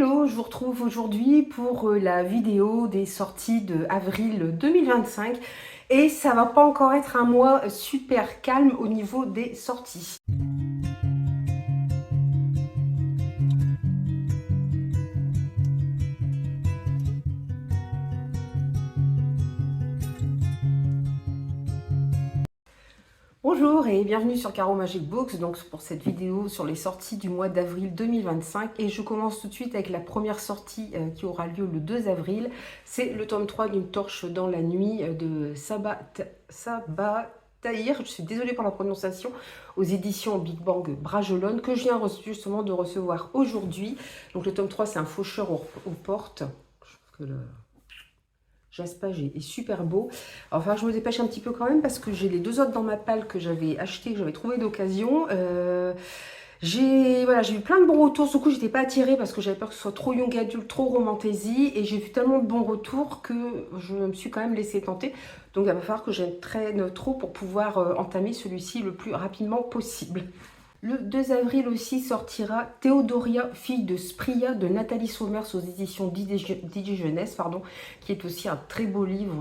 Hello, je vous retrouve aujourd'hui pour la vidéo des sorties de avril 2025 et ça va pas encore être un mois super calme au niveau des sorties. Bonjour et bienvenue sur Caro Magic Books, donc pour cette vidéo sur les sorties du mois d'avril 2025. Et je commence tout de suite avec la première sortie qui aura lieu le 2 avril. C'est le tome 3 d'une torche dans la nuit de Sabah Tahir, je suis désolée pour la prononciation, aux éditions Big Bang Bragelonne, que je viens justement de recevoir aujourd'hui. Donc le tome 3, c'est un faucheur aux portes. Je trouve que le jaspage est super beau. Enfin, je me dépêche un petit peu quand même parce que j'ai les deux autres dans ma palle que j'avais acheté, que j'avais trouvé d'occasion. J'ai eu plein de bons retours. Sur le coup, j'étais pas attirée parce que j'avais peur que ce soit trop young adulte, trop romantasy. Et j'ai vu tellement de bons retours que je me suis quand même laissée tenter. Donc, il va falloir que j'entraîne trop pour pouvoir entamer celui-ci le plus rapidement possible. Le 2 avril aussi sortira Théodoria, fille de Spria de Nathalie Sommers aux éditions Didi Jeunesse, qui est aussi un très beau livre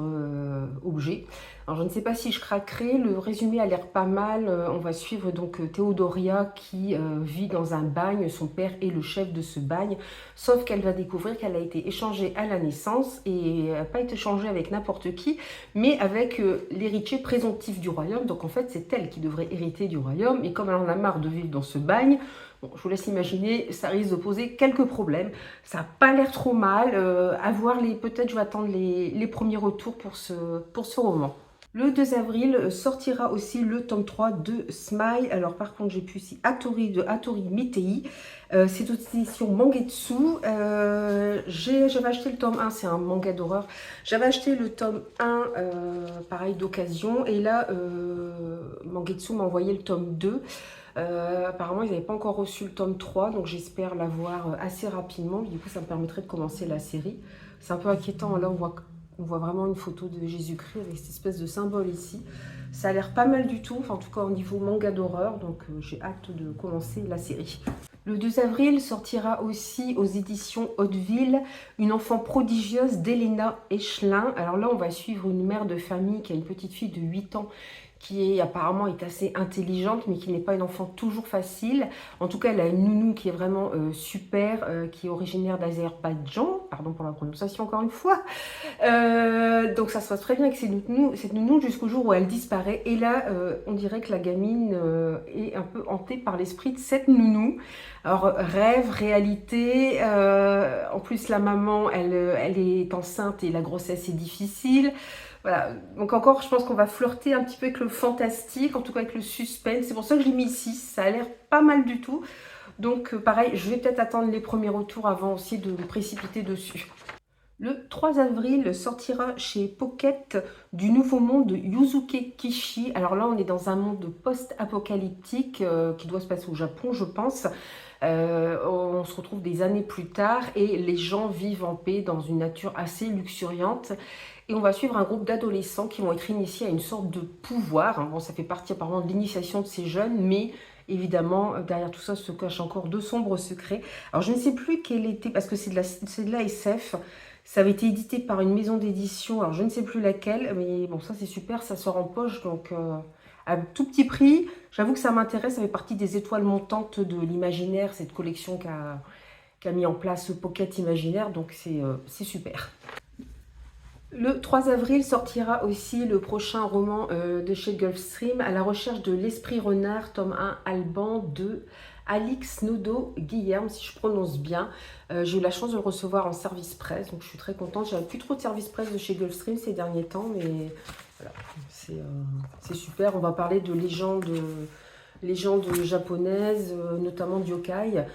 objet. Alors je ne sais pas si je craquerai, le résumé a l'air pas mal. On va suivre donc Théodoria qui vit dans un bagne, son père est le chef de ce bagne, sauf qu'elle va découvrir qu'elle a été échangée à la naissance et n'a pas été échangée avec n'importe qui, mais avec l'héritier présomptif du royaume. Donc en fait c'est elle qui devrait hériter du royaume, et comme elle en a marre de vivre dans ce bagne, bon, je vous laisse imaginer, ça risque de poser quelques problèmes. Ça n'a pas l'air trop mal. À voir, peut-être je vais attendre les premiers retours pour ce roman. Le 2 avril sortira aussi le tome 3 de Smile. Alors par contre, j'ai plus ici Hattori de Hattori Mitei. C'est aux éditions Mangetsu. J'avais acheté le tome 1, c'est un manga d'horreur. J'avais acheté le tome 1, pareil, d'occasion. Et là, Mangetsu m'a envoyé le tome 2. Apparemment, ils n'avaient pas encore reçu le tome 3, donc j'espère l'avoir assez rapidement. Du coup, ça me permettrait de commencer la série. C'est un peu inquiétant, là, on voit vraiment une photo de Jésus-Christ avec cette espèce de symbole ici. Ça a l'air pas mal du tout, enfin, en tout cas au niveau manga d'horreur, donc j'ai hâte de commencer la série. Le 2 avril sortira aussi aux éditions Hauteville Une enfant prodigieuse d'Elena Echelin. Alors là, on va suivre une mère de famille qui a une petite fille de 8 ans qui apparemment est assez intelligente, mais qui n'est pas une enfant toujours facile. En tout cas, elle a une nounou qui est vraiment super, qui est originaire d'Azerbaïdjan, pardon pour la prononciation encore une fois. Donc ça se passe très bien avec cette nounou jusqu'au jour où elle disparaît. Et là, on dirait que la gamine est un peu hantée par l'esprit de cette nounou. Alors, rêve, réalité, en plus la maman, elle est enceinte et la grossesse est difficile. Voilà, donc encore, je pense qu'on va flirter un petit peu avec le fantastique, en tout cas avec le suspense. C'est pour ça que je l'ai mis ici, ça a l'air pas mal du tout. Donc pareil, je vais peut-être attendre les premiers retours avant aussi de me précipiter dessus. Le 3 avril sortira chez Pocket du Nouveau Monde de Yuzuke Kishi. Alors là, on est dans un monde post-apocalyptique qui doit se passer au Japon, je pense. On se retrouve des années plus tard et les gens vivent en paix dans une nature assez luxuriante. Et on va suivre un groupe d'adolescents qui vont être initiés à une sorte de pouvoir. Bon, ça fait partie apparemment de l'initiation de ces jeunes, mais évidemment, derrière tout ça se cachent encore de sombres secrets. Alors, je ne sais plus quel était, parce que c'est de la SF. Ça avait été édité par une maison d'édition, alors je ne sais plus laquelle, mais bon, ça c'est super, ça sort en poche, donc à tout petit prix. J'avoue que ça m'intéresse, ça fait partie des étoiles montantes de l'imaginaire, cette collection qu'a mis en place Pocket Imaginaire, donc c'est super. Le 3 avril sortira aussi le prochain roman de chez Gulfstream, À la recherche de l'esprit renard, tome 1, Alban de Alix Nodo-Guillerme, si je prononce bien. J'ai eu la chance de le recevoir en service presse, donc je suis très contente. J'avais plus trop de service presse de chez Gulfstream ces derniers temps, mais voilà, c'est super. On va parler de légendes japonaises, notamment de yokai,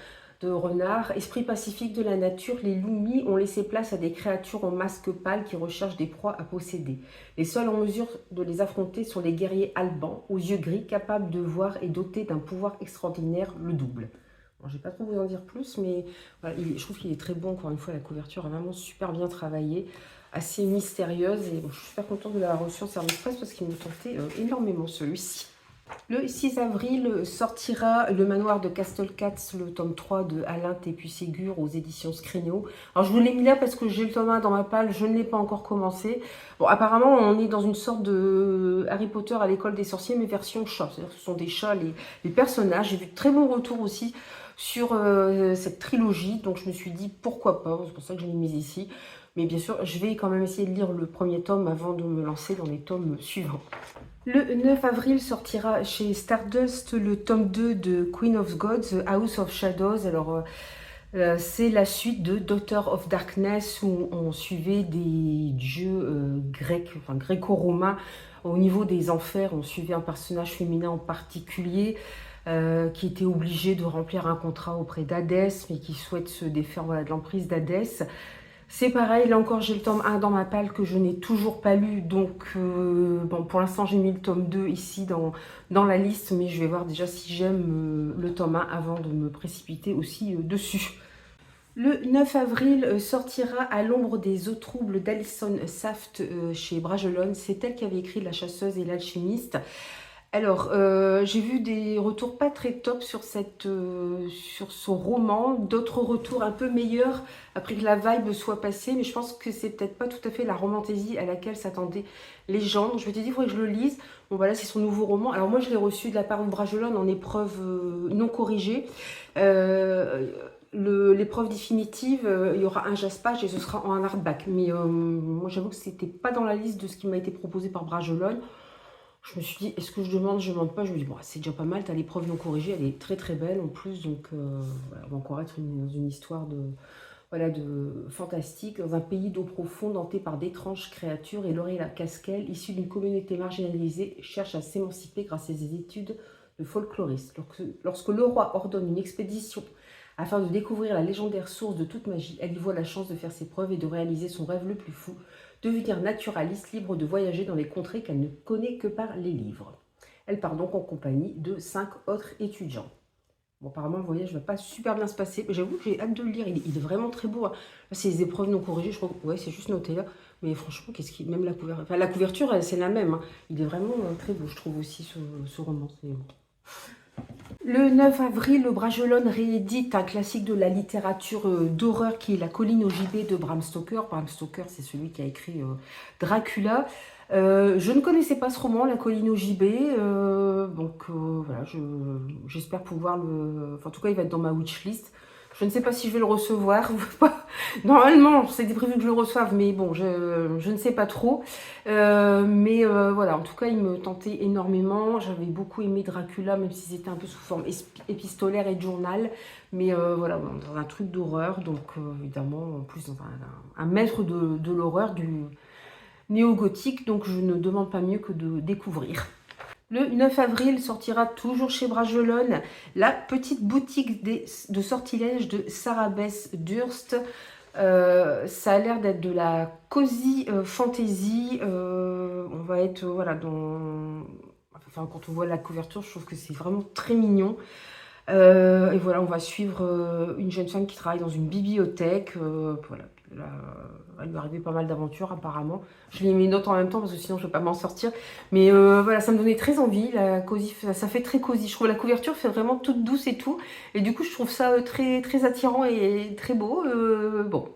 de renards. Esprit pacifique de la nature, les Lumi ont laissé place à des créatures au masque pâle qui recherchent des proies à posséder. Les seuls en mesure de les affronter sont les guerriers albans, aux yeux gris, capables de voir et dotés d'un pouvoir extraordinaire, le double. Bon, je ne vais pas trop vous en dire plus, mais voilà, je trouve qu'il est très bon. Encore une fois, la couverture est vraiment super bien travaillée, assez mystérieuse. Et bon, je suis super contente de l'avoir reçu en service presse parce qu'il me tentait énormément celui-ci. Le 6 avril sortira Le Manoir de Castelcats, le tome 3 de Alain Tépu-Ségur aux éditions Scrigno. Alors je vous l'ai mis là parce que j'ai le tome 1 dans ma palle, je ne l'ai pas encore commencé. Bon, apparemment on est dans une sorte de Harry Potter à l'école des sorciers, mais version chat. C'est-à-dire que ce sont des chats, les personnages. J'ai vu de très bons retours aussi sur cette trilogie, donc je me suis dit pourquoi pas, c'est pour ça que je l'ai mise ici. Mais bien sûr, je vais quand même essayer de lire le premier tome avant de me lancer dans les tomes suivants. Le 9 avril sortira chez Stardust le tome 2 de Queen of Gods, The House of Shadows. Alors, c'est la suite de Daughter of Darkness où on suivait des dieux grecs, enfin gréco-romains. Au niveau des enfers, on suivait un personnage féminin en particulier qui était obligé de remplir un contrat auprès d'Hadès, mais qui souhaite se défaire voilà, de l'emprise d'Hadès. C'est pareil, là encore j'ai le tome 1 dans ma palle que je n'ai toujours pas lu, donc bon, pour l'instant j'ai mis le tome 2 ici dans la liste, mais je vais voir déjà si j'aime le tome 1 avant de me précipiter aussi dessus. Le 9 avril sortira À l'ombre des eaux troubles d'Alison Saft chez Bragelonne. C'est elle qui avait écrit La chasseuse et l'alchimiste. Alors, j'ai vu des retours pas très top sur son roman, d'autres retours un peu meilleurs après que la vibe soit passée, mais je pense que c'est peut-être pas tout à fait la romantaisie à laquelle s'attendaient les gens. Donc je me suis dit, il faudrait que je le lise. Bon voilà, c'est son nouveau roman. Alors moi, je l'ai reçu de la part de Bragelonne en épreuve non corrigée. L'épreuve définitive, il y aura un jaspage et ce sera en hardback. Mais moi, j'avoue que c'était pas dans la liste de ce qui m'a été proposé par Bragelonne. Je me suis dit, est-ce que je demande pas. Je me dis, bon, c'est déjà pas mal, tu as l'épreuve non corrigée, elle est très très belle en plus. Donc, voilà, on va encore être dans une histoire voilà, de fantastique, dans un pays d'eau profonde hanté par d'étranges créatures. Et Laurie Casquel, issue d'une communauté marginalisée, cherche à s'émanciper grâce à ses études de folkloriste. Lorsque le roi ordonne une expédition afin de découvrir la légendaire source de toute magie, elle y voit la chance de faire ses preuves et de réaliser son rêve le plus fou, devenir naturaliste libre de voyager dans les contrées qu'elle ne connaît que par les livres. Elle part donc en compagnie de 5 autres étudiants. Bon, apparemment, le voyage ne va pas super bien se passer. J'avoue que j'ai hâte de le lire. Il est vraiment très beau. Hein. C'est les épreuves non corrigées. Je crois que ouais, c'est juste noté là. Mais franchement, même la couverture. Enfin, la couverture, c'est la même. Hein. Il est vraiment très beau, je trouve aussi, ce roman. Le 9 avril, Bragelonne réédite un classique de la littérature d'horreur qui est La colline au gibet de Bram Stoker. Bram Stoker, c'est celui qui a écrit Dracula. Je ne connaissais pas ce roman, La colline au gibet, donc voilà, j'espère pouvoir le... Enfin, en tout cas, il va être dans ma wishlist. Je ne sais pas si je vais le recevoir ou pas. Normalement, c'était prévu que je le reçoive, mais bon, je ne sais pas trop. Mais voilà, en tout cas, il me tentait énormément. J'avais beaucoup aimé Dracula, même si c'était un peu sous forme épistolaire et de journal. Mais voilà, dans un truc d'horreur, donc évidemment, en plus, dans un maître de l'horreur, du néo-gothique, donc je ne demande pas mieux que de découvrir. Le 9 avril sortira toujours chez Bragelonne La petite boutique de sortilèges de Sarah Beth Durst. Ça a l'air d'être de la cozy fantasy. On va être voilà enfin quand on voit la couverture, je trouve que c'est vraiment très mignon. Et voilà, on va suivre une jeune femme qui travaille dans une bibliothèque. Voilà, il lui arriver pas mal d'aventures apparemment. Je lis mes notes en même temps parce que sinon je ne vais pas m'en sortir. Mais voilà, ça me donnait très envie. La cosy, ça fait très cosy. Je trouve la couverture fait vraiment toute douce et tout. Et du coup, je trouve ça très, très attirant et très beau. Bon,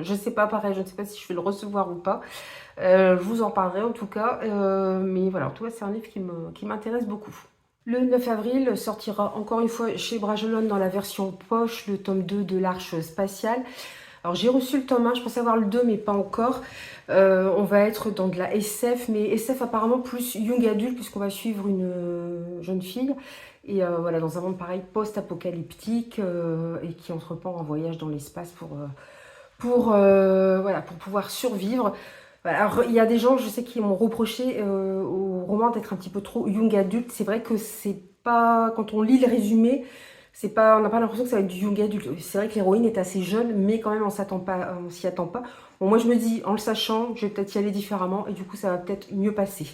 je ne sais pas, pareil, je ne sais pas si je vais le recevoir ou pas. Je vous en parlerai en tout cas. Mais voilà, en tout cas, c'est un livre qui m'intéresse beaucoup. Le 9 avril sortira encore une fois chez Bragelonne dans la version poche le tome 2 de l'Arche spatiale. Alors j'ai reçu le tome 1, je pensais avoir le 2 mais pas encore. On va être dans de la SF, mais SF apparemment plus young adulte puisqu'on va suivre une jeune fille. Et voilà, dans un monde pareil post-apocalyptique et qui entreprend en voyage dans l'espace voilà, pour pouvoir survivre. Alors, il y a des gens, je sais, qui m'ont reproché au roman d'être un petit peu trop young adulte. C'est vrai que c'est pas... Quand on lit le résumé, c'est pas, on n'a pas l'impression que ça va être du young adulte. C'est vrai que l'héroïne est assez jeune, mais quand même, on s'y attend pas. Bon, moi, je me dis, en le sachant, je vais peut-être y aller différemment et du coup, ça va peut-être mieux passer.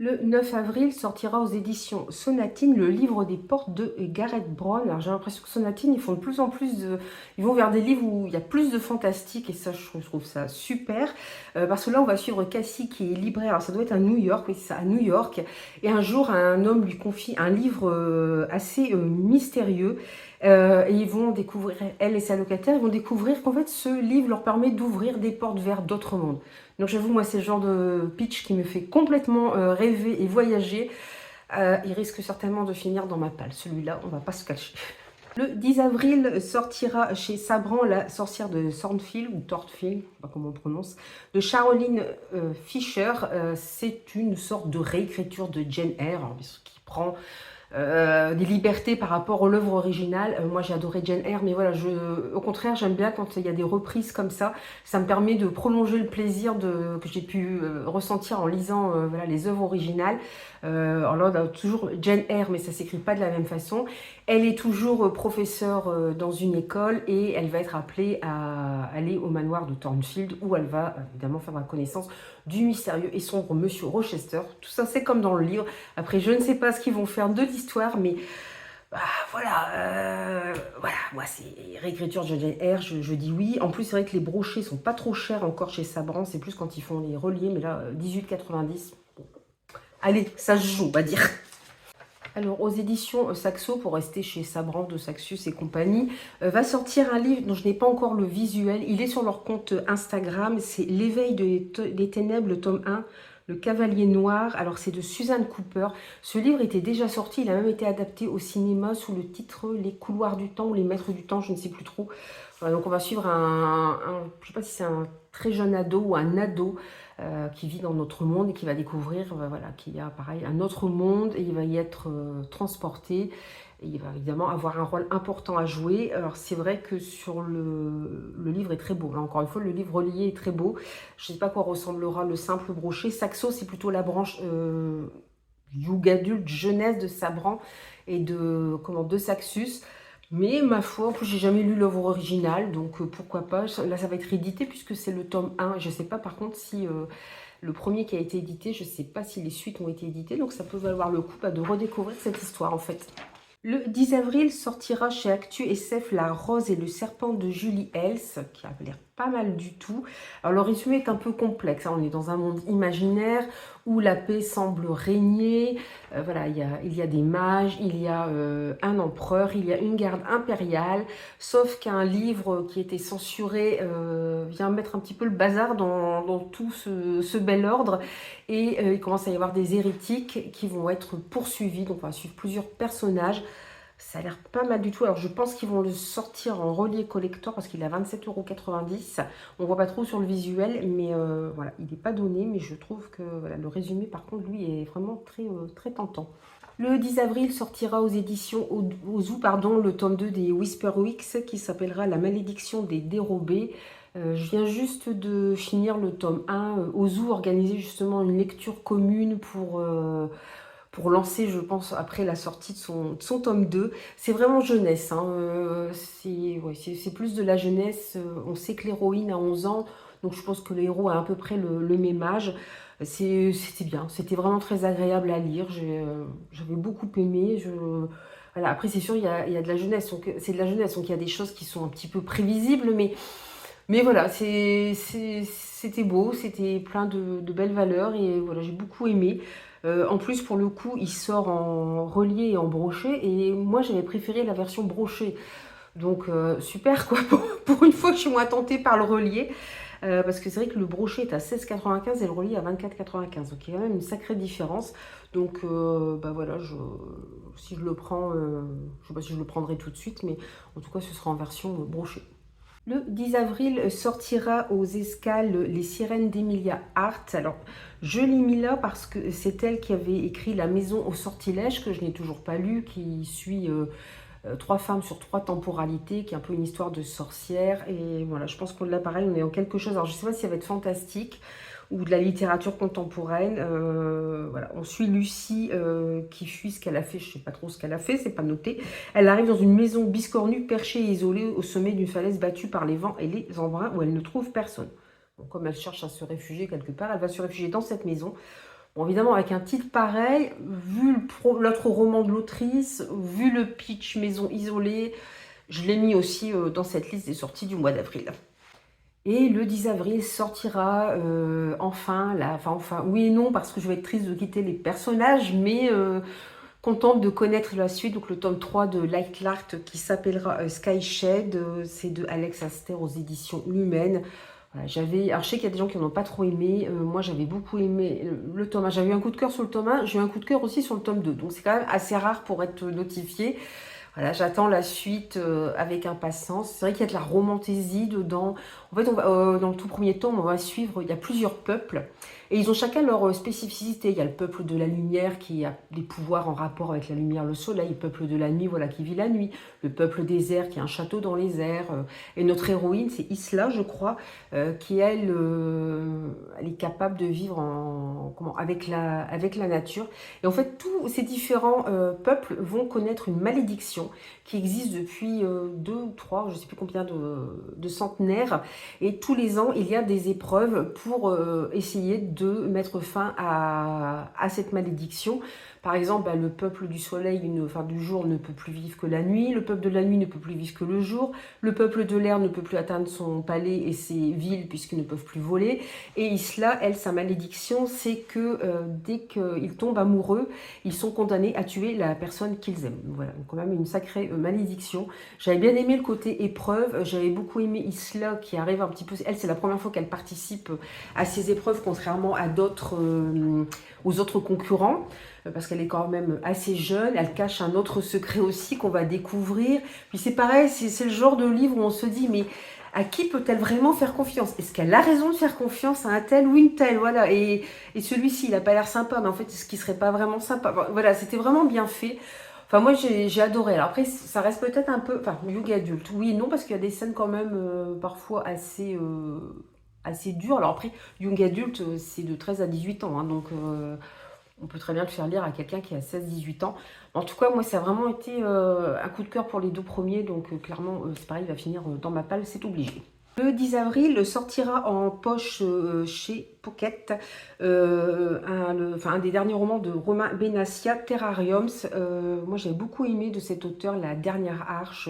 Le 9 avril sortira aux éditions Sonatine le livre des portes de Gareth Brown. Alors j'ai l'impression que Sonatine, ils font de plus en plus de... Ils vont vers des livres où il y a plus de fantastique et ça, je trouve ça super. Parce que là, on va suivre Cassie qui est libraire. Alors ça doit être à New York, oui c'est ça, à New York. Et un jour, un homme lui confie un livre assez mystérieux. Et ils vont découvrir, elle et sa locataire, ils vont découvrir qu'en fait, ce livre leur permet d'ouvrir des portes vers d'autres mondes. Donc j'avoue, moi, c'est le genre de pitch qui me fait complètement rêver et voyager. Il risque certainement de finir dans ma palle. Celui-là, on va pas se cacher. Le 10 avril sortira chez Sabran La sorcière de Thornfield, ou Thornfield, je sais pas comment on prononce, de Caroline Fisher. C'est une sorte de réécriture de Jane Eyre, qui prend des libertés par rapport à l'œuvre originale. Moi j'ai adoré Jane Eyre, mais voilà, au contraire j'aime bien quand il y a des reprises comme ça. Ça me permet de prolonger le plaisir que j'ai pu ressentir en lisant voilà, les œuvres originales. Alors là on a toujours Jane Eyre, mais ça s'écrit pas de la même façon. Elle est toujours professeure dans une école et elle va être appelée à aller au manoir de Thornfield où elle va évidemment faire la connaissance du mystérieux et sombre monsieur Rochester. Tout ça c'est comme dans le livre. Après je ne sais pas ce qu'ils vont faire de l'histoire, mais bah, voilà, moi c'est réécriture de Jane Eyre, je dis oui. En plus c'est vrai que les brochets sont pas trop chers encore chez Sabran, c'est plus quand ils font les reliés, mais là 18,90. Bon. Allez, ça se joue on va dire. Alors, aux éditions Saxo, pour rester chez Sabran de Saxus et compagnie, va sortir un livre dont je n'ai pas encore le visuel. Il est sur leur compte Instagram, c'est L'éveil des ténèbres, le tome 1, Le Cavalier Noir. Alors, c'est de Suzanne Cooper. Ce livre était déjà sorti, il a même été adapté au cinéma sous le titre Les couloirs du temps ou Les maîtres du temps, je ne sais plus trop. Voilà, donc, on va suivre je ne sais pas si c'est un très jeune ado ou un ado qui vit dans notre monde et qui va découvrir voilà, qu'il y a pareil un autre monde et il va y être transporté. Et il va évidemment avoir un rôle important à jouer. Alors c'est vrai que sur le livre est très beau. Là encore une fois, le livre relié est très beau. Je ne sais pas à quoi ressemblera le simple brochet. Saxo, c'est plutôt la branche young adulte, jeunesse de Sabran et de Saxus. Mais ma foi, en plus j'ai jamais lu l'œuvre originale, donc pourquoi pas. Là ça va être édité puisque c'est le tome 1. Je ne sais pas par contre si le premier qui a été édité, je ne sais pas si les suites ont été éditées. Donc ça peut valoir le coup de redécouvrir cette histoire en fait. Le 10 avril sortira chez Actu SF La Rose et le Serpent de Julie Hels, qui a l'air pas mal du tout. Alors le résumé est un peu complexe, hein. On est dans un monde imaginaire où la paix semble régner. Voilà, il y a des mages, il y a un empereur, il y a une garde impériale, sauf qu'un livre qui était censuré vient mettre un petit peu le bazar dans tout ce bel ordre. Et il commence à y avoir des hérétiques qui vont être poursuivis. Donc on va suivre plusieurs personnages. Ça a l'air pas mal du tout. Alors je pense qu'ils vont le sortir en relié collector parce qu'il est à 27,90 €. On voit pas trop sur le visuel, mais voilà, il n'est pas donné. Mais je trouve que voilà, le résumé par contre lui est vraiment très tentant. Le 10 avril sortira aux éditions Ozu, le tome 2 des Whisper Weeks qui s'appellera La malédiction des dérobés. Je viens juste de finir le tome 1. Ozu organisait justement une lecture commune pour lancer, je pense, après la sortie de son tome 2. C'est vraiment jeunesse, hein. C'est plus de la jeunesse. On sait que l'héroïne a 11 ans, donc je pense que le héros a à peu près le même âge. C'était bien, c'était vraiment très agréable à lire. J'avais beaucoup aimé. Voilà. Après, c'est sûr, il y a de la jeunesse. C'est de la jeunesse, donc il y a des choses qui sont un petit peu prévisibles, mais voilà, c'était beau, c'était plein de belles valeurs et voilà, j'ai beaucoup aimé. En plus, pour le coup, il sort en relié et en brochet et moi, j'avais préféré la version brochée. Donc, super quoi, pour une fois, je suis moins tentée par le relié. Parce que c'est vrai que le brochet est à 16,95 € et le relié à 24,95 €. Donc, il y a quand même une sacrée différence. Donc, bah voilà, si je le prends, je ne sais pas si je le prendrai tout de suite, mais en tout cas, ce sera en version brochée. Le 10 avril sortira aux escales Les Sirènes d'Emilia Hart. Alors, je l'ai mis là parce que c'est elle qui avait écrit La Maison au sortilège, que je n'ai toujours pas lu, qui suit 3 femmes sur 3 temporalités, qui est un peu une histoire de sorcière. Et voilà, je pense qu'on l'a pareil, on est en quelque chose. Alors, je ne sais pas si ça va être fantastique ou de la littérature contemporaine. Voilà. On suit Lucie qui fuit ce qu'elle a fait. Je ne sais pas trop ce qu'elle a fait, c'est pas noté. Elle arrive dans une maison biscornue, perchée et isolée au sommet d'une falaise battue par les vents et les embruns où elle ne trouve personne. Donc, comme elle cherche à se réfugier quelque part, elle va se réfugier dans cette maison. Bon, évidemment, avec un titre pareil, vu l'autre roman de l'autrice, vu le pitch maison isolée, je l'ai mis aussi dans cette liste des sorties du mois d'avril. Et le 10 avril sortira enfin, enfin, oui et non, parce que je vais être triste de quitter les personnages, mais contente de connaître la suite, donc le tome 3 de Lightheart qui s'appellera Sky Shade, c'est de Alex Aster aux éditions Lumens. Voilà, alors je sais qu'il y a des gens qui n'en ont pas trop aimé, moi j'avais beaucoup aimé le tome 1, j'avais eu un coup de cœur sur le tome 1, j'ai eu un coup de cœur aussi sur le tome 2, donc c'est quand même assez rare pour être notifié. Voilà, j'attends la suite avec impatience. C'est vrai qu'il y a de la romantaisie dedans. En fait, dans le tout premier tome, on va suivre, il y a plusieurs peuples. Et ils ont chacun leur spécificité. Il y a le peuple de la lumière qui a des pouvoirs en rapport avec la lumière, le soleil. Le peuple de la nuit, voilà, qui vit la nuit. Le peuple des airs qui a un château dans les airs. Et notre héroïne, c'est Isla, je crois, qui elle est capable de vivre avec la nature. Et en fait, tous ces différents peuples vont connaître une malédiction qui existe depuis 2 ou 3, je ne sais plus combien de centenaires. Et tous les ans, il y a des épreuves pour essayer de mettre fin à cette malédiction. Par exemple, le peuple du soleil, du jour, ne peut plus vivre que la nuit. Le peuple de la nuit ne peut plus vivre que le jour. Le peuple de l'air ne peut plus atteindre son palais et ses villes puisqu'ils ne peuvent plus voler. Et Isla, elle, sa malédiction, c'est que dès qu'ils tombent amoureux, ils sont condamnés à tuer la personne qu'ils aiment. Voilà, donc quand même une sacrée malédiction. J'avais bien aimé le côté épreuve. J'avais beaucoup aimé Isla qui arrive un petit peu... Elle, c'est la première fois qu'elle participe à ces épreuves, contrairement à aux autres concurrents, parce qu'elle est quand même assez jeune. Elle cache un autre secret aussi qu'on va découvrir. Puis c'est pareil, c'est le genre de livre où on se dit, mais à qui peut-elle vraiment faire confiance? Est-ce qu'elle a raison de faire confiance à un tel ou une telle? Voilà. Et celui-ci, il n'a pas l'air sympa, mais en fait, est-ce qu'il serait pas vraiment sympa? Enfin, voilà, c'était vraiment bien fait. Enfin, moi, j'ai adoré. Alors après, ça reste peut-être un peu... Enfin, young adulte, oui et non, parce qu'il y a des scènes quand même parfois assez dures. Alors après, young adulte, c'est de 13 à 18 ans, hein, donc... on peut très bien le faire lire à quelqu'un qui a 16-18 ans. En tout cas, moi, ça a vraiment été un coup de cœur pour les 2 premiers. Donc, clairement, c'est pareil, il va finir dans ma palle, c'est obligé. Le 10 avril sortira en poche chez Pocket un des derniers romans de Romain Benassia, Terrariums. Moi, j'avais beaucoup aimé de cet auteur, La Dernière Arche.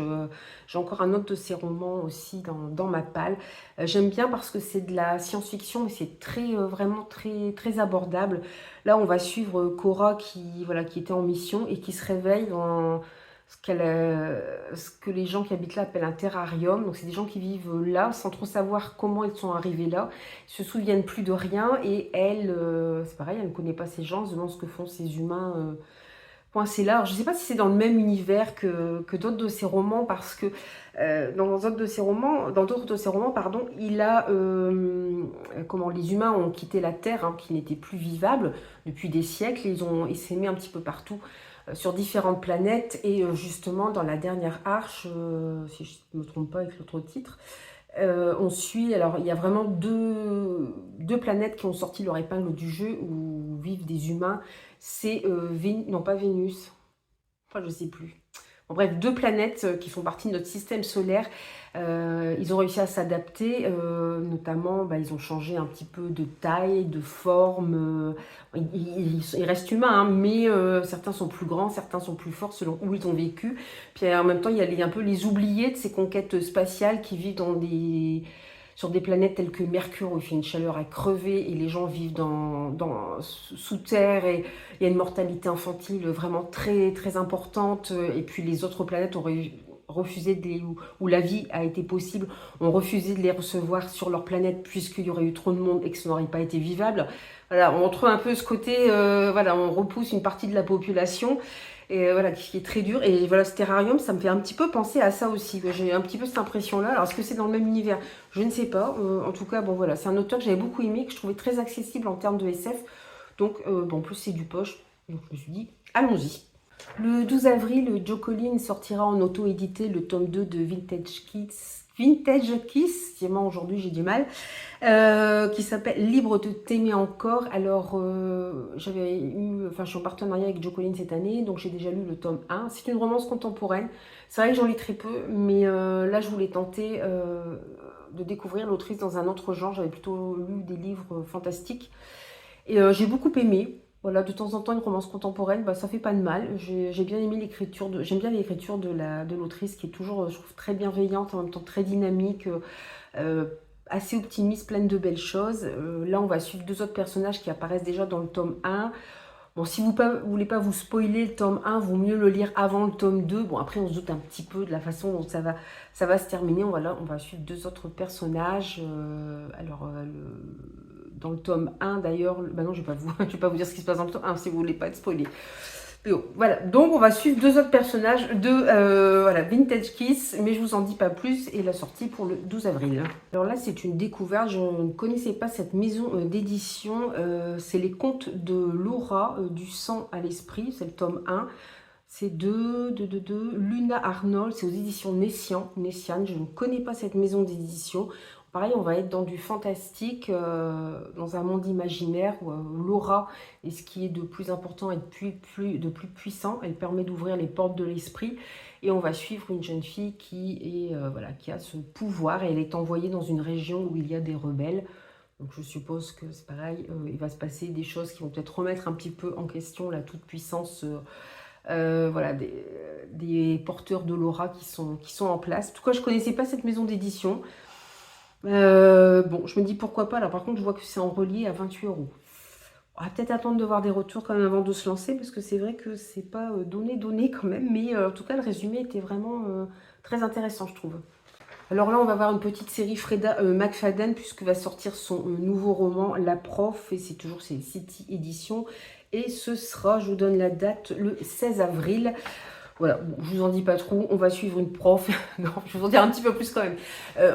J'ai encore un autre de ses romans aussi dans ma palle. J'aime bien parce que c'est de la science-fiction, mais c'est vraiment très abordable. Là, on va suivre Cora qui était en mission et qui se réveille dans ce que les gens qui habitent là appellent un terrarium. Donc c'est des gens qui vivent là sans trop savoir comment ils sont arrivés là. Ils se souviennent plus de rien et elle, c'est pareil, elle ne connaît pas ces gens, elle se demande ce que font ces humains coincés là. Alors, je ne sais pas si c'est dans le même univers que d'autres de ses romans parce que dans d'autres de ses romans, pardon, il a les humains ont quitté la Terre, hein, qui n'était plus vivable depuis des siècles. Et ils s'aimaient un petit peu partout sur différentes planètes et justement dans La Dernière Arche, si je ne me trompe pas avec l'autre titre, on suit, alors il y a vraiment deux planètes qui ont sorti leur épingle du jeu où vivent des humains, c'est non pas Vénus, enfin je sais plus. En bref, 2 planètes qui font partie de notre système solaire. Ils ont réussi à s'adapter, notamment ils ont changé un petit peu de taille, de forme. Ils restent humains, hein, mais certains sont plus grands, certains sont plus forts selon où ils ont vécu. Puis en même temps, il y a un peu les oubliés de ces conquêtes spatiales qui vivent sur des planètes telles que Mercure où il fait une chaleur à crever et les gens vivent sous terre et il y a une mortalité infantile vraiment très importante. Et puis les autres planètes ont refusé où la vie a été possible, ont refusé de les recevoir sur leur planète puisqu'il y aurait eu trop de monde et que ça n'aurait pas été vivable. Voilà, on retrouve un peu ce côté, on repousse une partie de la population. Et voilà, qui est très dur. Et voilà, ce terrarium, ça me fait un petit peu penser à ça aussi. J'ai un petit peu cette impression-là. Alors, est-ce que c'est dans le même univers? Je ne sais pas. En tout cas, bon voilà, c'est un auteur que j'avais beaucoup aimé, que je trouvais très accessible en termes de SF. Donc, en plus, c'est du poche. Donc, je me suis dit, allons-y. Le 12 avril, Joe Collins sortira en auto-édité le tome 2 de Vintage Kiss, vraiment aujourd'hui j'ai du mal, qui s'appelle Libre de t'aimer encore. Alors je suis en partenariat avec Joe Collins cette année, donc j'ai déjà lu le tome 1. C'est une romance contemporaine, c'est vrai que j'en lis très peu, mais là je voulais tenter de découvrir l'autrice dans un autre genre. J'avais plutôt lu des livres fantastiques. Et j'ai beaucoup aimé. Voilà, de temps en temps, une romance contemporaine, bah, ça fait pas de mal. J'ai bien aimé l'écriture j'aime bien l'écriture de l'autrice qui est toujours, je trouve, très bienveillante, en même temps très dynamique, euh, assez optimiste, pleine de belles choses. Là, on va suivre deux autres personnages qui apparaissent déjà dans le tome 1. Bon, si vous ne voulez pas vous spoiler le tome 1, vaut mieux le lire avant le tome 2. Bon, après, on se doute un petit peu de la façon dont ça va se terminer. On va suivre deux autres personnages. Dans le tome 1, d'ailleurs, bah non, je ne vais, je vais pas vous dire ce qui se passe dans le tome 1 si vous ne voulez pas être spoilé. Voilà, donc on va suivre deux autres personnages de voilà, Vintage Kiss, mais je vous en dis pas plus, et la sortie pour le 12 avril. Alors là, c'est une découverte, je ne connaissais pas cette maison d'édition, c'est les contes de Laura, du sang à l'esprit, c'est le tome 1. C'est de Luna Arnold, c'est aux éditions Nessian. Je ne connais pas cette maison d'édition. Pareil, on va être dans du fantastique, dans un monde imaginaire où Laura est ce qui est de plus important et de plus puissant. Elle permet d'ouvrir les portes de l'esprit. Et on va suivre une jeune fille voilà, qui a ce pouvoir. Et elle est envoyée dans une région où il y a des rebelles. Donc je suppose que c'est pareil, il va se passer des choses qui vont peut-être remettre un petit peu en question la toute-puissance voilà, des porteurs de l'aura qui sont en place. En tout cas, je ne connaissais pas cette maison d'édition. Bon, je me dis pourquoi pas. Alors par contre, je vois que c'est en relié à 28 €. On va peut-être attendre de voir des retours quand même avant de se lancer, parce que c'est vrai que c'est pas donné quand même. Mais en tout cas, le résumé était vraiment très intéressant, je trouve. Alors là, on va voir une petite série Freda McFadden, puisque va sortir son nouveau roman, La Prof, et c'est toujours City Édition. Et ce sera, je vous donne la date, le 16 avril. Voilà, bon, je vous en dis pas trop, on va suivre une prof. Non, je vais vous en dire un petit peu plus quand même.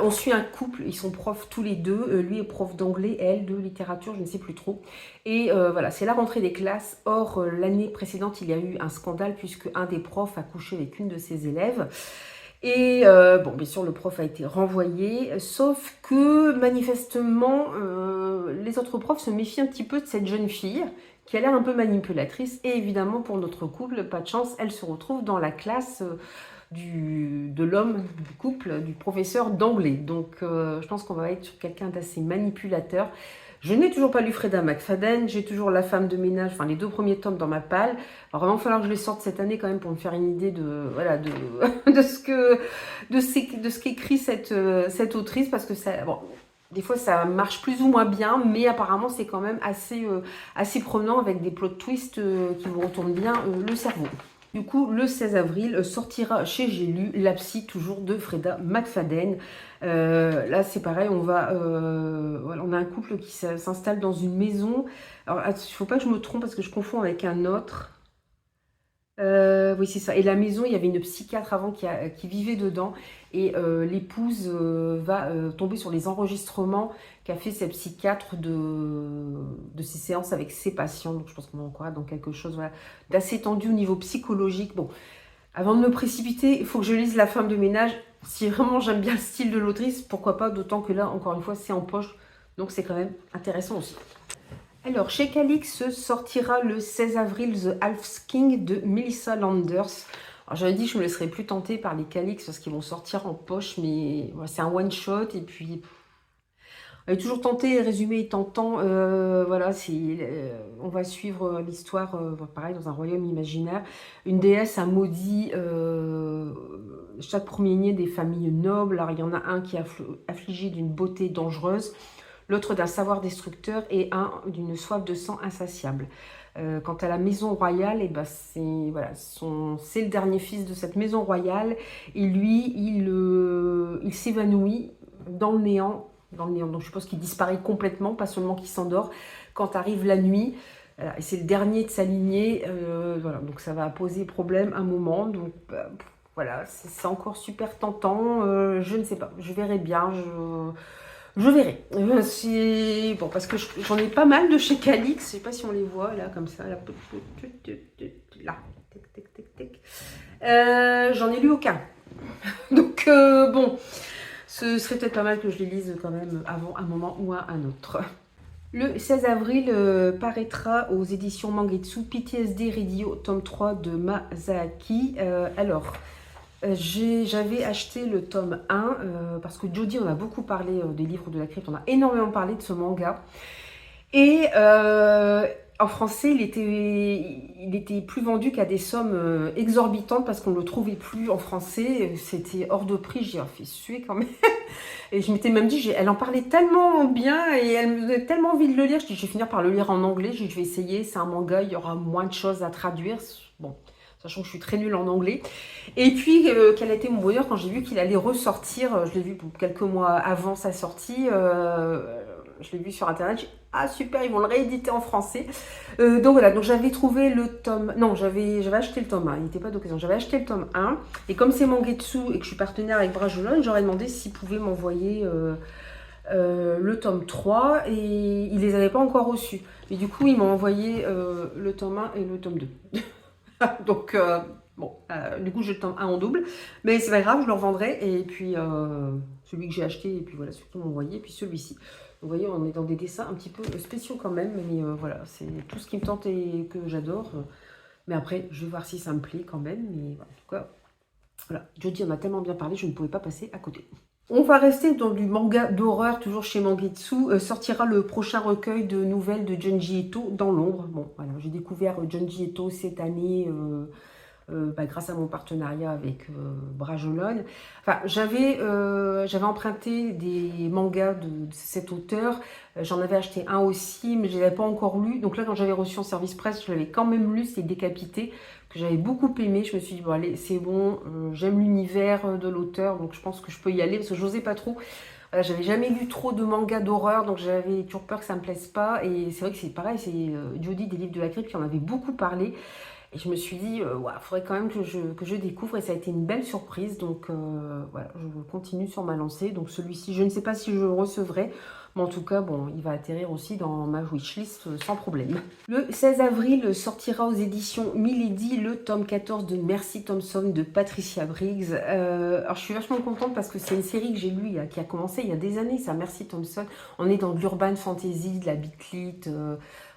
On suit un couple, ils sont profs tous les deux. Lui est prof d'anglais, elle de littérature, je ne sais plus trop. Et voilà, c'est la rentrée des classes. Or, l'année précédente, il y a eu un scandale puisque un des profs a couché avec une de ses élèves. Et bon, bien sûr, le prof a été renvoyé, sauf que manifestement, les autres profs se méfient un petit peu de cette jeune fille qui a l'air un peu manipulatrice. Et évidemment, pour notre couple, pas de chance, elle se retrouve dans la classe de l'homme du couple, du professeur d'anglais. Donc, je pense qu'on va être sur quelqu'un d'assez manipulateur. Je n'ai toujours pas lu Freda McFadden, j'ai toujours La femme de ménage, enfin les deux premiers tomes dans ma palle. Alors vraiment, il va falloir que je les sorte cette année quand même pour me faire une idée voilà, de ce qu'écrit cette autrice, parce que ça, bon, des fois ça marche plus ou moins bien, mais apparemment c'est quand même assez promenant avec des plot twists qui vous retournent bien le cerveau. Du coup, le 16 avril sortira chez J'ai lu La Psy, toujours de Freda McFadden. Là, c'est pareil, voilà, on a un couple qui s'installe dans une maison. Alors, il ne faut pas que je me trompe parce que je confonds avec un autre. Oui, c'est ça. Et la maison, il y avait une psychiatre avant qui vivait dedans. Et l'épouse va tomber sur les enregistrements qu'a fait cette psychiatre de ses séances avec ses patients. Donc je pense qu'on est encore dans quelque chose voilà, d'assez tendu au niveau psychologique. Bon, avant de me précipiter, il faut que je lise La femme de ménage. Si vraiment j'aime bien le style de l'autrice, pourquoi pas, d'autant que là, encore une fois, c'est en poche. Donc c'est quand même intéressant aussi. Alors, chez Calix sortira le 16 avril The Half King de Melissa Landers. Alors, j'avais dit que je me laisserais plus tenter par les Calix parce qu'ils vont sortir en poche, mais voilà, c'est un one-shot. Et puis, on est toujours tenté, le résumé est tentant. Voilà, on va suivre l'histoire, pareil, dans un royaume imaginaire. Une déesse a maudit chaque premier-né des familles nobles. Alors, il y en a un qui est affligé d'une beauté dangereuse, l'autre d'un savoir destructeur et un d'une soif de sang insatiable. Quant à la maison royale, eh ben voilà, c'est le dernier fils de cette maison royale. Et lui, il s'évanouit dans le néant. Donc je suppose qu'il disparaît complètement, pas seulement qu'il s'endort quand arrive la nuit. Voilà, et c'est le dernier de sa lignée. Voilà, donc ça va poser problème un moment. Donc voilà, c'est encore super tentant. Je ne sais pas, je verrai bien. Je verrai. Bon, parce que j'en ai pas mal de chez Calix. Je sais pas si on les voit là, comme ça. Là. J'en ai lu aucun. Donc, bon, ce serait peut-être pas mal que je les lise quand même avant un moment ou à un autre. Le 16 avril paraîtra aux éditions Mangetsu PTSD Radio, tome 3 de Masaaki. Alors, j'avais acheté le tome 1 parce que Jodie en a beaucoup parlé des livres de la crypte, on a énormément parlé de ce manga. Et en français, il était plus vendu qu'à des sommes exorbitantes parce qu'on ne le trouvait plus en français. C'était hors de prix. J'ai fait suer quand même. Et je m'étais même dit, elle en parlait tellement bien et elle me donnait tellement envie de le lire. Je dis, je vais finir par le lire en anglais. Je vais essayer. C'est un manga, il y aura moins de choses à traduire. Bon, sachant que je suis très nulle en anglais. Et puis, quel a été mon bonheur quand j'ai vu qu'il allait ressortir. Je l'ai vu quelques mois avant sa sortie. Je l'ai vu sur internet. J'ai dit, ah super, ils vont le rééditer en français. Donc voilà, donc j'avais trouvé le tome. Non, j'avais acheté le tome 1. Il n'était pas d'occasion. J'avais acheté le tome 1. Et comme c'est Mangetsu et que je suis partenaire avec Brajolon, j'aurais demandé s'ils pouvaient m'envoyer le tome 3. Et ils les avaient pas encore reçus. Mais du coup, ils m'ont envoyé le tome 1 et le tome 2. Donc, bon, du coup, j'ai le tome 1 en double. Mais c'est pas grave, je le revendrai. Et puis, celui que j'ai acheté, et puis voilà, celui qu'ils m'ont envoyé, et puis celui-ci. Vous voyez, on est dans des dessins un petit peu spéciaux quand même. Mais voilà, c'est tout ce qui me tente et que j'adore. Mais après, je vais voir si ça me plaît quand même. Mais voilà, en tout cas, voilà. Jodie en a tellement bien parlé, je ne pouvais pas passer à côté. On va rester dans du manga d'horreur, toujours chez Mangetsu. Sortira le prochain recueil de nouvelles de Junji Ito, Dans l'ombre. Bon, voilà, j'ai découvert Junji Ito cette année grâce à mon partenariat avec Brajolon. Enfin, j'avais emprunté des mangas de cet auteur. J'en avais acheté un aussi, mais je ne l'avais pas encore lu. Donc là, quand j'avais reçu en service presse, je l'avais quand même lu, c'est Décapité, que j'avais beaucoup aimé. Je me suis dit, bon allez, c'est bon, j'aime l'univers de l'auteur, donc je pense que je peux y aller, parce que je n'osais pas trop. Voilà, j'avais jamais lu trop de mangas d'horreur, donc j'avais toujours peur que ça me plaise pas. Et c'est vrai que c'est pareil, c'est Jodie des Livres de la Crypte qui en avait beaucoup parlé. Et je me suis dit, il faudrait quand même que je découvre, et ça a été une belle surprise. Donc voilà, je continue sur ma lancée. Donc celui-ci, je ne sais pas si je le recevrai, mais en tout cas, bon, il va atterrir aussi dans ma wishlist sans problème. Le 16 avril sortira aux éditions Milady le tome 14 de Mercy Thompson de Patricia Briggs. Alors je suis vachement contente parce que c'est une série que j'ai lue, qui a commencé il y a des années, ça, Mercy Thompson. On est dans de l'urban fantasy, de la bitlit,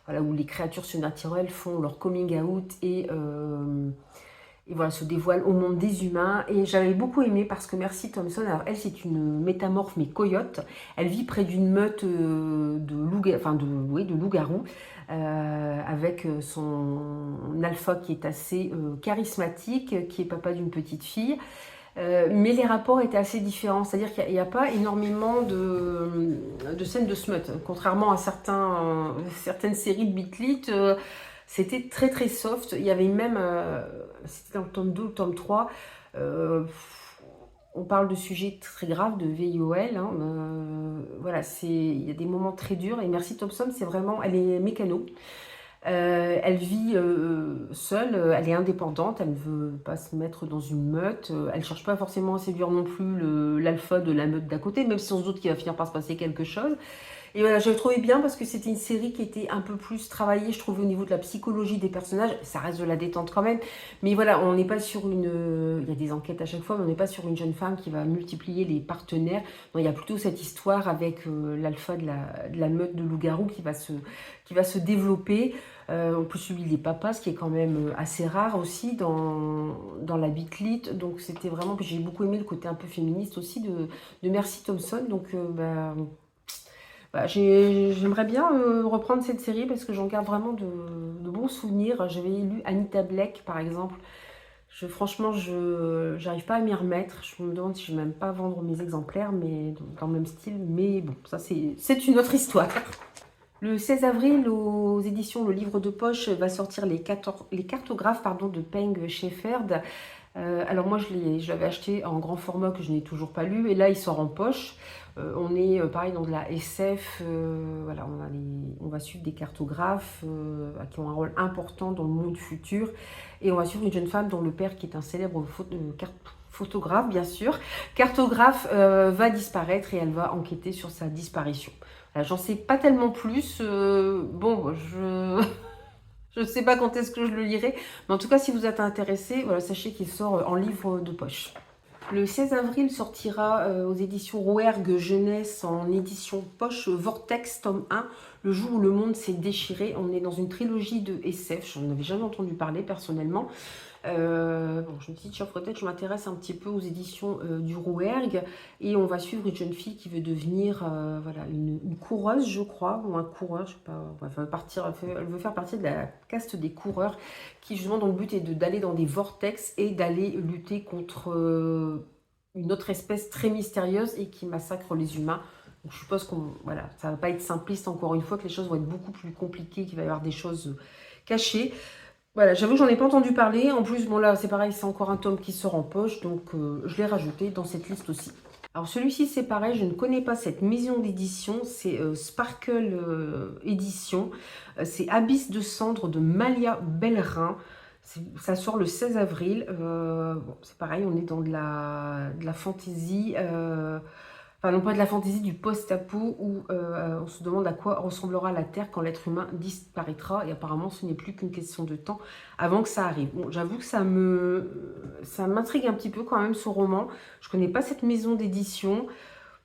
voilà, où les créatures surnaturelles font leur coming out et voilà, se dévoilent au monde des humains. Et j'avais beaucoup aimé parce que Mercy Thompson, alors elle, c'est une métamorphe mais coyote. Elle vit près d'une meute de loups-garous, avec son alpha qui est assez charismatique, qui est papa d'une petite fille. Mais les rapports étaient assez différents, c'est-à-dire qu'il n'y a pas énormément de scènes de smut, contrairement à certaines séries de bitlit. C'était très très soft. Il y avait même, c'était dans le tome 2 ou le tome 3, on parle de sujets très graves, de VIOL. Hein, voilà, il y a des moments très durs. Et Mercy Thompson, c'est vraiment, elle est mécano. Elle vit seule, elle est indépendante, elle ne veut pas se mettre dans une meute, elle ne cherche pas forcément à séduire non plus l'alpha de la meute d'à côté, même si on se doute qu'il va finir par se passer quelque chose. Et voilà, je l'ai trouvé bien parce que c'était une série qui était un peu plus travaillée, je trouve, au niveau de la psychologie des personnages. Ça reste de la détente quand même. Mais voilà, on n'est pas sur il y a des enquêtes à chaque fois, mais on n'est pas sur une jeune femme qui va multiplier les partenaires. Non, il y a plutôt cette histoire avec l'alpha de la meute de loups-garous qui va se développer. On peut suivre les papas, ce qui est quand même assez rare aussi dans la bitlit. Donc c'était vraiment, j'ai beaucoup aimé le côté un peu féministe aussi de Mercy Thompson. Donc j'aimerais bien reprendre cette série parce que j'en garde vraiment de bons souvenirs. J'avais lu Anita Blake par exemple. Franchement, je n'arrive pas à m'y remettre. Je me demande si je vais même pas vendre mes exemplaires, mais dans le même style. Mais bon, ça c'est une autre histoire. Le 16 avril, aux éditions Le Livre de Poche, va sortir les cartographes de Peng Shepherd. Alors moi, je l'avais acheté en grand format que je n'ai toujours pas lu. Et là, il sort en poche. On est pareil dans de la SF. Voilà, on va suivre des cartographes qui ont un rôle important dans le monde futur. Et on va suivre une jeune femme dont le père, qui est un célèbre photographe, bien sûr, cartographe, va disparaître et elle va enquêter sur sa disparition. J'en sais pas tellement plus. Bon, je ne sais pas quand est-ce que je le lirai. Mais en tout cas, si vous êtes intéressé, voilà, sachez qu'il sort en livre de poche. Le 16 avril sortira aux éditions Rouergue Jeunesse en édition poche Vortex tome 1, Le jour où le monde s'est déchiré. On est dans une trilogie de SF. Je n'en avais jamais entendu parler personnellement. Bon, je me dis, tiens, peut-être que je m'intéresse un petit peu aux éditions du Rouergue, et on va suivre une jeune fille qui veut devenir voilà, une coureuse, je crois, ou un coureur, je sais pas, bref, elle veut faire partie de la caste des coureurs, qui justement, dont le but est d'aller dans des vortex et d'aller lutter contre une autre espèce très mystérieuse et qui massacre les humains. Donc, je suppose qu'on, voilà, ça va pas être simpliste encore une fois, que les choses vont être beaucoup plus compliquées, qu'il va y avoir des choses cachées. Voilà, j'avoue que j'en ai pas entendu parler. En plus, bon là, c'est pareil, c'est encore un tome qui sort en poche, donc je l'ai rajouté dans cette liste aussi. Alors celui-ci, c'est pareil, je ne connais pas cette maison d'édition, c'est Sparkle Édition. C'est Abysse de cendres de Malia Bellerin. Ça sort le 16 avril. Bon, c'est pareil, on est dans de la fantaisie. Enfin, non pas de la fantaisie, du post-apo où on se demande à quoi ressemblera la Terre quand l'être humain disparaîtra. Et apparemment, ce n'est plus qu'une question de temps avant que ça arrive. Bon, j'avoue que ça m'intrigue un petit peu quand même, ce roman. Je ne connais pas cette maison d'édition.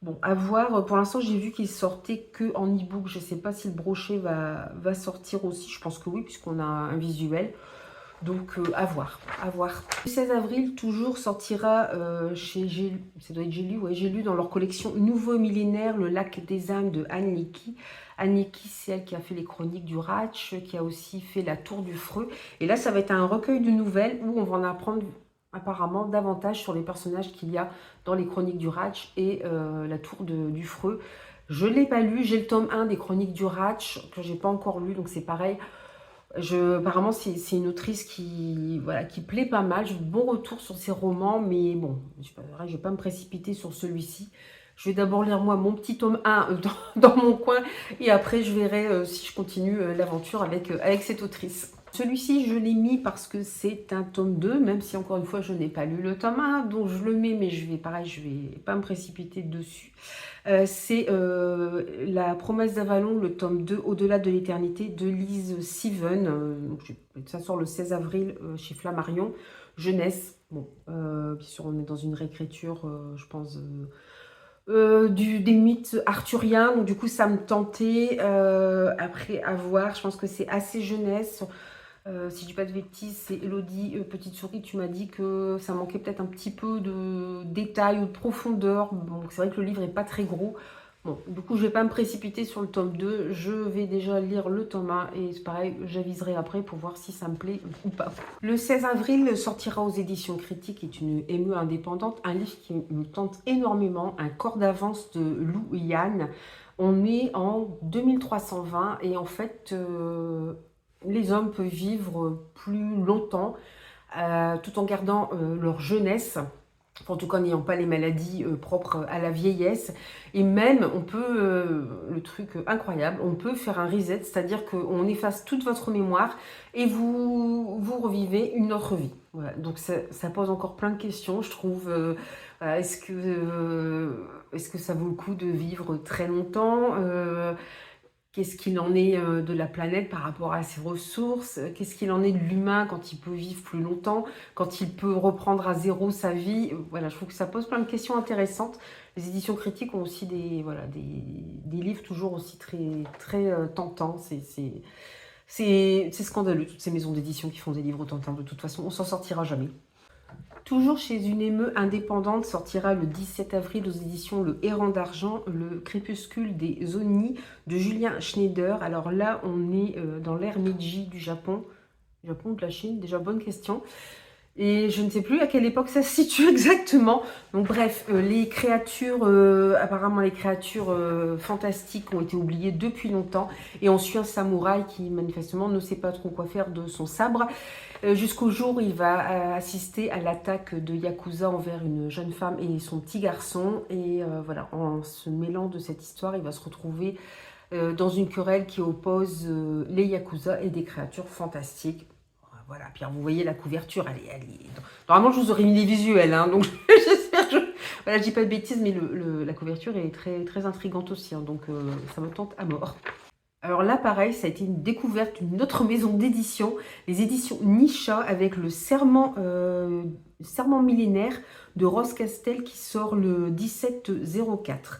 Bon, à voir. Pour l'instant, j'ai vu qu'il sortait que en e-book. Je ne sais pas si le brochet va sortir aussi. Je pense que oui, puisqu'on a un visuel. Donc, à voir, à voir. Le 16 avril, toujours sortira chez J'ai lu, ça doit être J'ai lu, ouais, J'ai lu dans leur collection Nouveau Millénaire, le lac des âmes de Anne Lecky. Anne Lecky, c'est elle qui a fait les chroniques du Ratch, qui a aussi fait La Tour du Freux. Et là, ça va être un recueil de nouvelles où on va en apprendre apparemment davantage sur les personnages qu'il y a dans les chroniques du Ratch et La Tour du Freux. Je ne l'ai pas lu, j'ai le tome 1 des chroniques du Ratch que j'ai pas encore lu, donc c'est pareil. Apparemment, c'est une autrice qui, voilà, qui plaît pas mal. J'ai de bons retours sur ses romans, mais bon, je ne vais pas me précipiter sur celui-ci. Je vais d'abord lire moi mon petit tome 1 dans mon coin, et après je verrai si je continue l'aventure avec cette autrice. Celui-ci, je l'ai mis parce que c'est un tome 2, même si encore une fois, je n'ai pas lu le tome 1, donc je le mets, mais je vais pas me précipiter dessus. C'est La promesse d'Avalon, le tome 2, Au-delà de l'éternité, de Lise Siven. Ça sort le 16 avril chez Flammarion. Jeunesse. Bon, bien sûr, on est dans une réécriture, je pense, des mythes arthuriens. Donc, du coup, ça me tentait. Après, à voir, je pense que c'est assez jeunesse. Si je dis pas de bêtises, c'est Elodie, Petite Souris, tu m'as dit que ça manquait peut-être un petit peu de détails ou de profondeur. Bon, c'est vrai que le livre est pas très gros. Bon, du coup, je vais pas me précipiter sur le tome 2. Je vais déjà lire le tome 1 et c'est pareil, j'aviserai après pour voir si ça me plaît ou pas. Le 16 avril sortira aux éditions Critiques, qui est une ME indépendante, un livre qui me tente énormément, Un corps d'avance de Lou Yann. On est en 2320 et en fait, les hommes peuvent vivre plus longtemps tout en gardant leur jeunesse, en tout cas en n'ayant pas les maladies propres à la vieillesse. Et même, on peut, le truc incroyable, on peut faire un reset, c'est-à-dire qu'on efface toute votre mémoire et vous revivez une autre vie. Voilà. Donc ça pose encore plein de questions, je trouve. Est-ce que ça vaut le coup de vivre très longtemps Qu'est-ce qu'il en est de la planète par rapport à ses ressources? Qu'est-ce qu'il en est de l'humain quand il peut vivre plus longtemps? Quand il peut reprendre à zéro sa vie? Voilà, je trouve que ça pose plein de questions intéressantes. Les éditions critiques ont aussi des livres toujours aussi très, très tentants. C'est scandaleux, toutes ces maisons d'édition qui font des livres tentants. De toute façon, on s'en sortira jamais. Toujours chez une ME indépendante, sortira le 17 avril aux éditions Le Errant d'Argent, Le Crépuscule des Oni de Julien Schneider. Alors là, on est dans l'ère Meiji du Japon. Japon ou de la Chine? Déjà, bonne question. Et je ne sais plus à quelle époque ça se situe exactement. Donc bref, les créatures, apparemment les créatures fantastiques ont été oubliées depuis longtemps. Et on suit un samouraï qui manifestement ne sait pas trop quoi faire de son sabre. Jusqu'au jour où il va assister à l'attaque de Yakuza envers une jeune femme et son petit garçon. Et voilà, en se mêlant de cette histoire, il va se retrouver dans une querelle qui oppose les Yakuza et des créatures fantastiques. Voilà, puis vous voyez la couverture, elle est... Normalement, je vous aurais mis les visuels, hein, donc j'espère que... Voilà, je dis pas de bêtises, mais la couverture est très, très intrigante aussi, hein, donc ça me tente à mort. Alors là, pareil, ça a été une découverte d'une autre maison d'édition, les éditions Nisha, avec le Serment millénaire de Rose Castel qui sort le 17-04.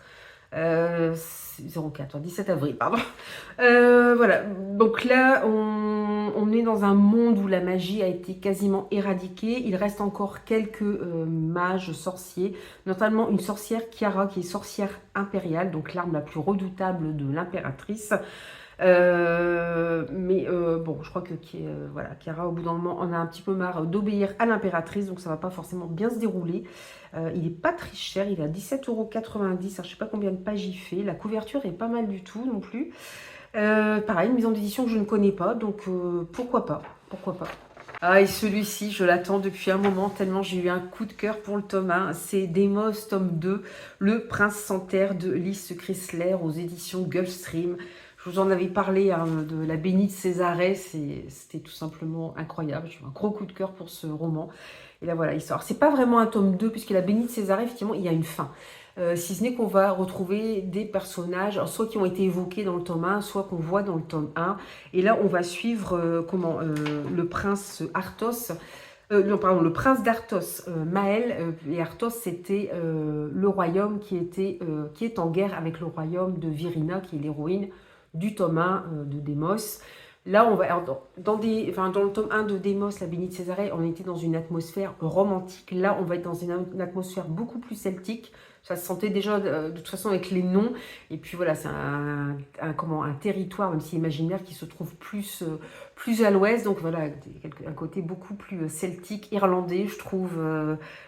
04, 17 avril, pardon. Voilà, donc là, on est dans un monde où la magie a été quasiment éradiquée. Il reste encore quelques mages, sorciers, notamment une sorcière Chiara, qui est sorcière impériale, donc l'arme la plus redoutable de l'impératrice. Bon, je crois que voilà, Chiara, au bout d'un moment, en a un petit peu marre d'obéir à l'impératrice, donc ça va pas forcément bien se dérouler. Il n'est pas très cher, il est à 17,90 €. Je sais pas combien de pages il fait. La couverture est pas mal du tout non plus. Pareil, une maison d'édition que je ne connais pas, donc pourquoi pas, pourquoi pas. Ah, et celui-ci, je l'attends depuis un moment, tellement j'ai eu un coup de cœur pour le tome 1. C'est Demos, tome 2, Le Prince sans terre de Lys Chrysler aux éditions Gulfstream. Je vous en avais parlé hein, de La Bénie de Césarée, c'était tout simplement incroyable. J'ai eu un gros coup de cœur pour ce roman. Et là voilà, il sort. C'est pas vraiment un tome 2, puisque La Bénie de Césarée, effectivement, il y a une fin. Si ce n'est qu'on va retrouver des personnages, alors, soit qui ont été évoqués dans le tome 1, soit qu'on voit dans le tome 1. Et là, on va suivre le prince Arthos, non, pardon, le prince d'Arthos, Maël, et Arthos, c'était le royaume qui est en guerre avec le royaume de Virina, qui est l'héroïne du tome 1 de Démos. Là, on va, alors, dans le tome 1 de Démos, La Bénie de Césarée, on était dans une atmosphère romantique. Là, on va être dans une atmosphère beaucoup plus celtique. Ça se sentait déjà de toute façon avec les noms. Et puis voilà, c'est un territoire, même si imaginaire, qui se trouve plus à l'ouest. Donc voilà, un côté beaucoup plus celtique, irlandais, je trouve.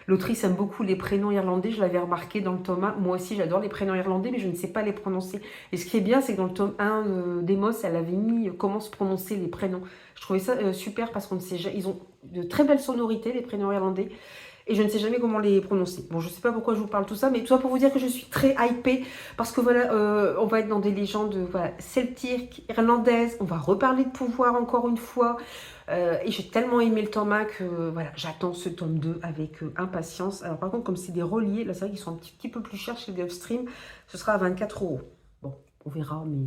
L'autrice aime beaucoup les prénoms irlandais. Je l'avais remarqué dans le tome 1. Moi aussi, j'adore les prénoms irlandais, mais je ne sais pas les prononcer. Et ce qui est bien, c'est que dans le tome 1 d'Emos, elle avait mis comment se prononcer les prénoms. Je trouvais ça super parce qu'on ne sait jamais. Ils ont de très belles sonorités, les prénoms irlandais. Et je ne sais jamais comment les prononcer. Bon, je ne sais pas pourquoi je vous parle tout ça, mais tout ça pour vous dire que je suis très hypée, parce que voilà, on va être dans des légendes voilà, celtiques, irlandaises, on va reparler de pouvoir encore une fois, et j'ai tellement aimé le tome 1 que voilà, j'attends ce tome 2 avec impatience. Alors par contre, comme c'est des reliés, là c'est vrai qu'ils sont un petit peu plus chers chez Gulfstream, ce sera à 24 €. Bon, on verra, mais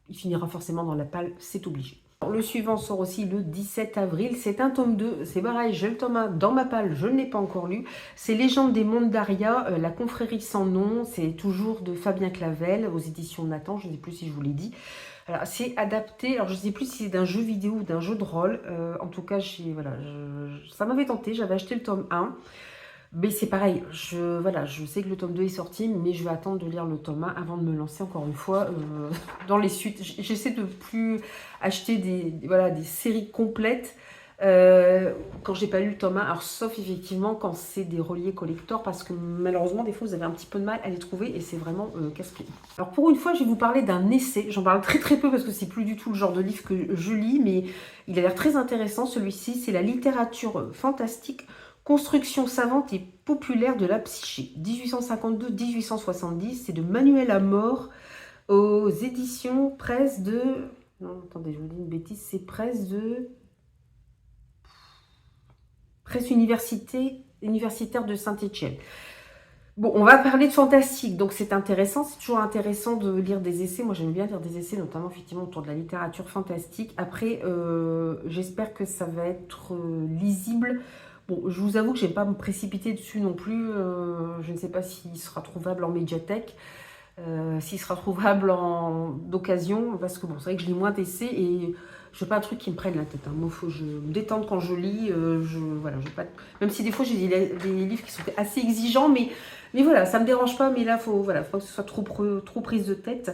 il finira forcément dans la palle, c'est obligé. Le suivant sort aussi le 17 avril, c'est un tome 2, c'est pareil, j'ai le tome 1 dans ma palle, je ne l'ai pas encore lu. C'est Légende des mondes d'Aria, la confrérie sans nom, c'est toujours de Fabien Clavel aux éditions Nathan, je ne sais plus si je vous l'ai dit. C'est adapté, alors je ne sais plus si c'est d'un jeu vidéo ou d'un jeu de rôle, en tout cas voilà, ça m'avait tenté, j'avais acheté le tome 1. Mais c'est pareil, voilà, je sais que le tome 2 est sorti, mais je vais attendre de lire le tome 1 avant de me lancer encore une fois dans les suites. J'essaie de plus acheter des séries complètes quand j'ai pas lu le tome 1, alors sauf effectivement quand c'est des reliés collector, parce que malheureusement des fois vous avez un petit peu de mal à les trouver et c'est vraiment casse-pied. Alors pour une fois je vais vous parler d'un essai, j'en parle très peu parce que c'est plus du tout le genre de livre que je lis, mais il a l'air très intéressant celui-ci, c'est la littérature fantastique. Construction savante et populaire de la psyché, 1852-1870, c'est de Manuel Amor aux éditions Presse de... Non, attendez, je vous dis une bêtise, c'est Presse universitaire de Saint-Étienne. Bon, on va parler de fantastique, donc c'est intéressant, c'est toujours intéressant de lire des essais. Moi, j'aime bien lire des essais, notamment effectivement autour de la littérature fantastique. Après, j'espère que ça va être lisible. Bon, je vous avoue que je n'aime pas me précipiter dessus non plus. Je ne sais pas s'il sera trouvable en médiathèque, s'il sera trouvable d'occasion, parce que bon, c'est vrai que je lis moins d'essais et je veux pas un truc qui me prenne la tête. Hein. Moi, il faut que je me détende quand je lis. Voilà, même si des fois j'ai des livres qui sont assez exigeants, mais voilà, ça me dérange pas. Mais là, faut que ce soit trop prise de tête.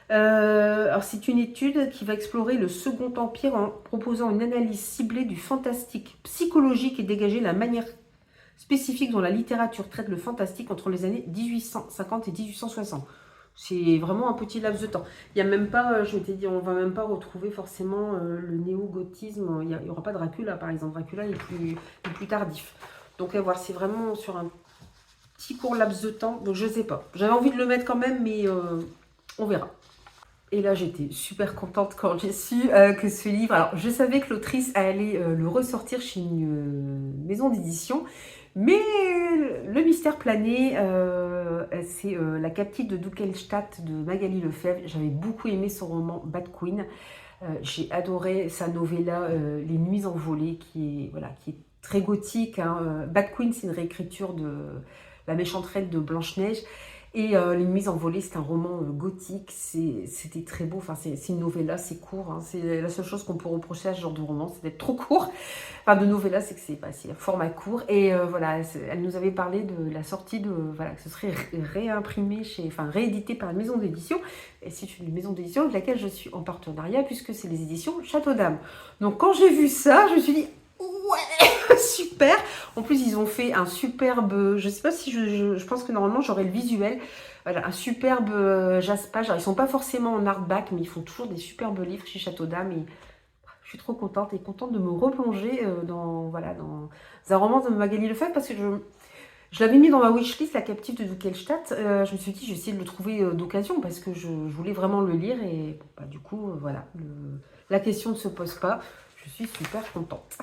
Alors c'est une étude qui va explorer le Second Empire en proposant une analyse ciblée du fantastique psychologique et dégager la manière spécifique dont la littérature traite le fantastique entre les années 1850 et 1860. C'est vraiment un petit laps de temps. Il n'y a même pas, je m'étais dit, on ne va même pas retrouver forcément le néo-gothisme. Il n'y aura pas Dracula, par exemple. Dracula est plus tardif. Donc à voir, c'est vraiment sur un petit court laps de temps. Donc je ne sais pas. J'avais envie de le mettre quand même, mais on verra. Et là, j'étais super contente quand j'ai su que ce livre... Alors, je savais que l'autrice allait le ressortir chez une maison d'édition, mais le mystère planait, c'est La captive de Dukelstadt de Magali Lefebvre. J'avais beaucoup aimé son roman Bad Queen. J'ai adoré sa novella Les Nuits envolées, qui est très gothique. Hein. Bad Queen, c'est une réécriture de La méchante reine de Blanche-Neige. Et Les Mises en volée, c'est un roman gothique, c'était très beau, enfin c'est une novella, c'est court, hein. C'est la seule chose qu'on peut reprocher à ce genre de roman, c'est d'être trop court. Enfin de novella, c'est que c'est un format court. Et voilà, elle nous avait parlé de la sortie de, voilà, que ce serait réimprimé enfin réédité par une maison d'édition. Et c'est une maison d'édition avec laquelle je suis en partenariat, puisque c'est les éditions Château d'Âme. Donc quand j'ai vu ça, je me suis dit, ouais, super. En plus, ils ont fait un superbe, je sais pas si je pense que normalement j'aurai le visuel. Voilà, un superbe jaspage. Alors, ils sont pas forcément en hardback, mais ils font toujours des superbes livres chez Château d'Âme. Et je suis trop contente et contente de me replonger voilà, dans un roman de Magali Lefebvre, parce que je l'avais mis dans ma wishlist, La captive de Duquelstadt. Je me suis dit, je vais essayer de le trouver d'occasion, parce que je voulais vraiment le lire. Et bon, bah, du coup, voilà, la question ne se pose pas. Je suis super contente.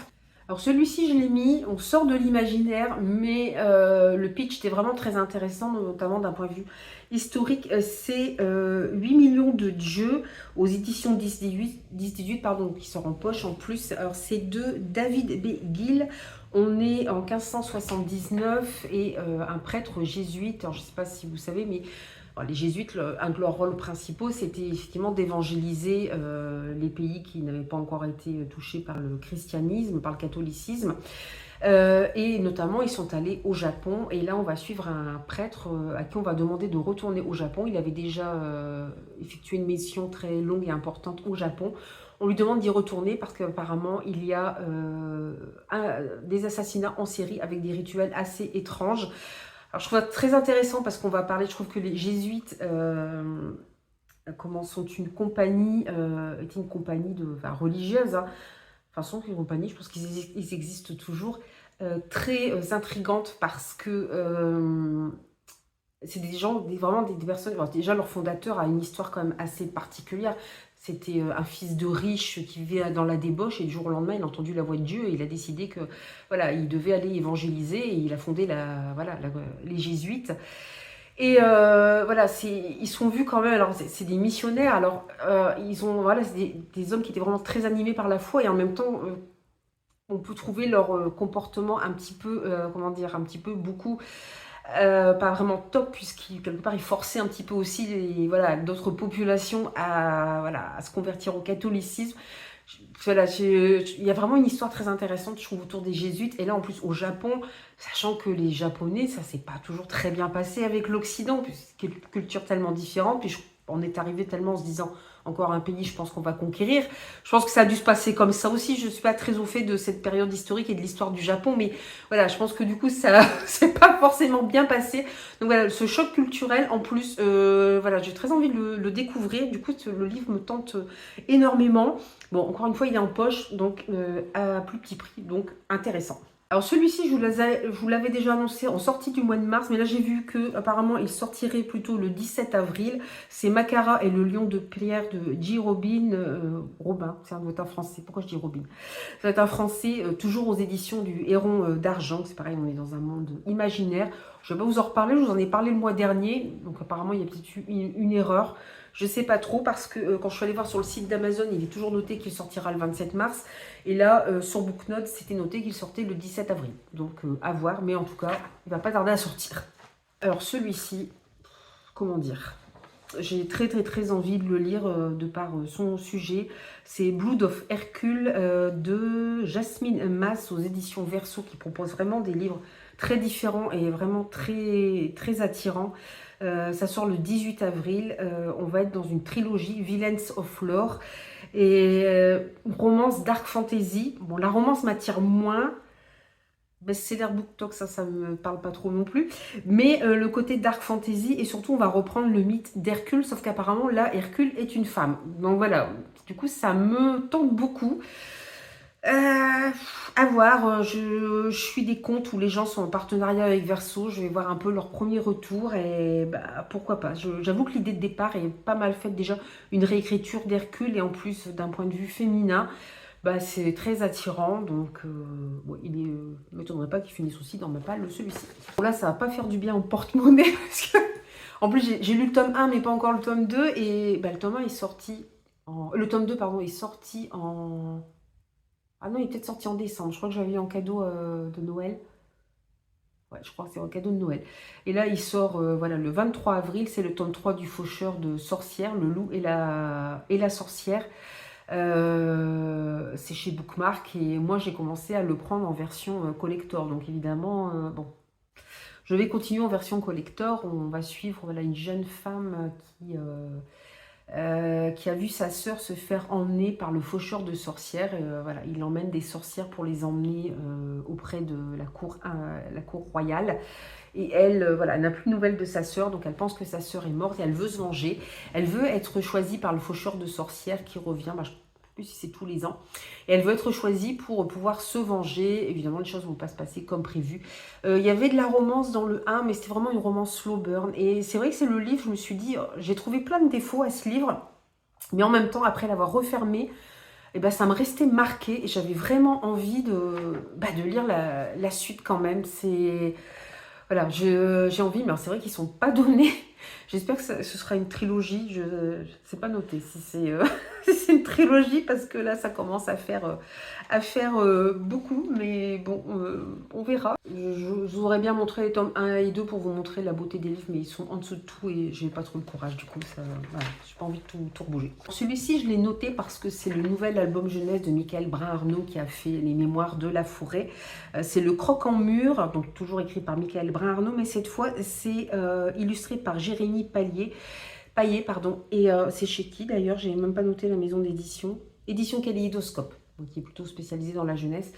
Alors celui-ci, je l'ai mis, on sort de l'imaginaire, mais le pitch était vraiment très intéressant, notamment d'un point de vue historique. C'est 8 millions de dieux aux éditions 10-18, pardon, qui sort en poche en plus. Alors c'est de David B. Gill. On est en 1579 et un prêtre jésuite, alors je ne sais pas si vous savez, mais les jésuites, un de leurs rôles principaux, c'était effectivement d'évangéliser les pays qui n'avaient pas encore été touchés par le christianisme, par le catholicisme. Et notamment, ils sont allés au Japon. Et là, on va suivre un prêtre à qui on va demander de retourner au Japon. Il avait déjà effectué une mission très longue et importante au Japon. On lui demande d'y retourner parce qu'apparemment, il y a des assassinats en série avec des rituels assez étranges. Alors, je trouve ça très intéressant parce qu'on va parler, je trouve que les jésuites sont une compagnie, était une compagnie religieuse, hein. Enfin, sont une compagnie, je pense qu'ils existent toujours, très intrigante parce que c'est des gens, vraiment des personnes. Alors, déjà, leur fondateur a une histoire quand même assez particulière. C'était un fils de riche qui vivait dans la débauche et du jour au lendemain, il a entendu la voix de Dieu et il a décidé que voilà, il devait aller évangéliser et il a fondé les jésuites. Et voilà, ils sont vus quand même, alors c'est des missionnaires, alors ils ont, voilà, c'est des hommes qui étaient vraiment très animés par la foi et en même temps, on peut trouver leur comportement un petit peu, comment dire, un petit peu beaucoup pas vraiment top, puisqu'il quelque part il forçait un petit peu aussi voilà, d'autres populations voilà, à se convertir au catholicisme. Voilà, il y a vraiment une histoire très intéressante, je trouve, autour des jésuites. Et là, en plus, au Japon, sachant que les Japonais, ça s'est pas toujours très bien passé avec l'Occident, puisque c'est une culture tellement différente. Puis on est arrivé tellement en se disant, encore un pays, je pense qu'on va conquérir. Je pense que ça a dû se passer comme ça aussi. Je ne suis pas très au fait de cette période historique et de l'histoire du Japon, mais voilà, je pense que du coup, ça s'est pas forcément bien passé. Donc voilà, ce choc culturel, en plus, voilà, j'ai très envie de le découvrir. Du coup, le livre me tente énormément. Bon, encore une fois, il est en poche, donc à plus petit prix, donc intéressant. Alors celui-ci, je vous l'avais déjà annoncé en sortie du mois de mars, mais là j'ai vu que apparemment il sortirait plutôt le 17 avril. C'est Macara et le lion de pierre de J. Robin, c'est un français. Pourquoi je dis Robin? C'est un français, toujours aux éditions du Héron d'Argent. C'est pareil, on est dans un monde imaginaire. Je ne vais pas vous en reparler, je vous en ai parlé le mois dernier, donc apparemment il y a peut-être eu une erreur. Je ne sais pas trop parce que quand je suis allée voir sur le site d'Amazon, il est toujours noté qu'il sortira le 27 mars. Et là, sur Booknote, c'était noté qu'il sortait le 17 avril. Donc à voir, mais en tout cas, il ne va pas tarder à sortir. Alors celui-ci, comment dire, j'ai très envie de le lire de par son sujet. C'est Blood of Hercule de Jasmine Mass aux éditions Verso, qui propose vraiment des livres très différents et vraiment très attirants. Ça sort le 18 avril. On va être dans une trilogie, Villains of Lore, et romance dark fantasy. Bon, la romance m'attire moins. Best-seller BookTok, ça me parle pas trop non plus. Mais le côté dark fantasy, et surtout on va reprendre le mythe d'Hercule, sauf qu'apparemment là, Hercule est une femme. Donc voilà, du coup ça me tente beaucoup. À voir, je suis des comptes où les gens sont en partenariat avec Verso, je vais voir un peu leur premier retour et bah, pourquoi pas. J'avoue que l'idée de départ est pas mal faite déjà, une réécriture d'Hercule et en plus d'un point de vue féminin. Bah, c'est très attirant, donc bon, il ne m'étonnerait pas qu'il finisse aussi dans ma palle celui-ci. Bon, là, ça va pas faire du bien au porte-monnaie, parce que, en plus, j'ai lu le tome 1, mais pas encore le tome 2, et bah, le tome 1 est sorti le tome 2, pardon, est sorti en... Ah non, il est peut-être sorti en décembre, je crois que j'avais eu en cadeau de Noël. Ouais, je crois que c'est un cadeau de Noël. Et là, il sort voilà, le 23 avril, c'est le tome 3 du Faucheur de sorcières, le loup et la sorcière. C'est chez Bookmark et moi j'ai commencé à le prendre en version collector. Donc évidemment, bon, je vais continuer en version collector. On va suivre voilà, une jeune femme qui a vu sa sœur se faire emmener par le faucheur de sorcières. Voilà, il emmène des sorcières pour les emmener auprès de la cour royale. Et elle, voilà, elle n'a plus de nouvelles de sa sœur, donc elle pense que sa sœur est morte et elle veut se venger. Elle veut être choisie par le faucheur de sorcières qui revient, je ne sais plus si c'est tous les ans. Et elle veut être choisie pour pouvoir se venger. Évidemment, les choses ne vont pas se passer comme prévu. Il y avait de la romance dans le 1, mais c'était vraiment une romance slow burn. Et c'est vrai que c'est le livre, je me suis dit, j'ai trouvé plein de défauts à ce livre. Mais en même temps, après l'avoir refermé, eh ben, ça me restait marqué et j'avais vraiment envie de lire la suite quand même. Voilà, j'ai envie, mais c'est vrai qu'ils ne sont pas donnés. J'espère que ce sera une trilogie. Je ne sais pas noter si c'est si c'est une trilogie, parce que là, ça commence à faire beaucoup. Mais bon, on verra. Je vous aurais bien montré les tomes 1 et 2 pour vous montrer la beauté des livres, mais ils sont en dessous de tout et j'ai pas trop le courage. Du coup, voilà, j'ai pas envie de tout rebouger. Celui-ci, je l'ai noté parce que c'est le nouvel album jeunesse de Michael Brun-Arnaud qui a fait les mémoires de la forêt. C'est le Croc en mur, donc toujours écrit par Michael Brun-Arnaud, mais cette fois, c'est illustré par Jérémy Paillet, pardon. Et c'est chez qui d'ailleurs? J'ai même pas noté la maison d'édition. Édition Kaléidoscope, donc qui est plutôt spécialisée dans la jeunesse.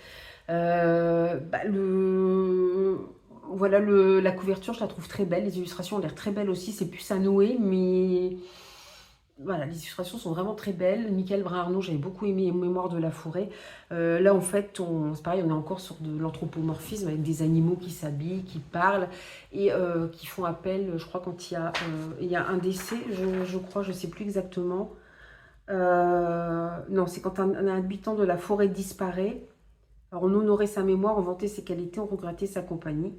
Voilà, la couverture, je la trouve très belle. Les illustrations ont l'air très belles aussi. C'est plus à Noé, mais voilà, les illustrations sont vraiment très belles. Michael Brun-Arnaud, j'avais beaucoup aimé Mémoire de la forêt. Là, en fait, c'est pareil, on est encore sur de l'anthropomorphisme avec des animaux qui s'habillent, qui parlent et qui font appel, je crois, quand il y a un décès, je crois, je ne sais plus exactement. Non, c'est quand un habitant de la forêt disparaît. Alors, on honorait sa mémoire, on vantait ses qualités, on regrettait sa compagnie.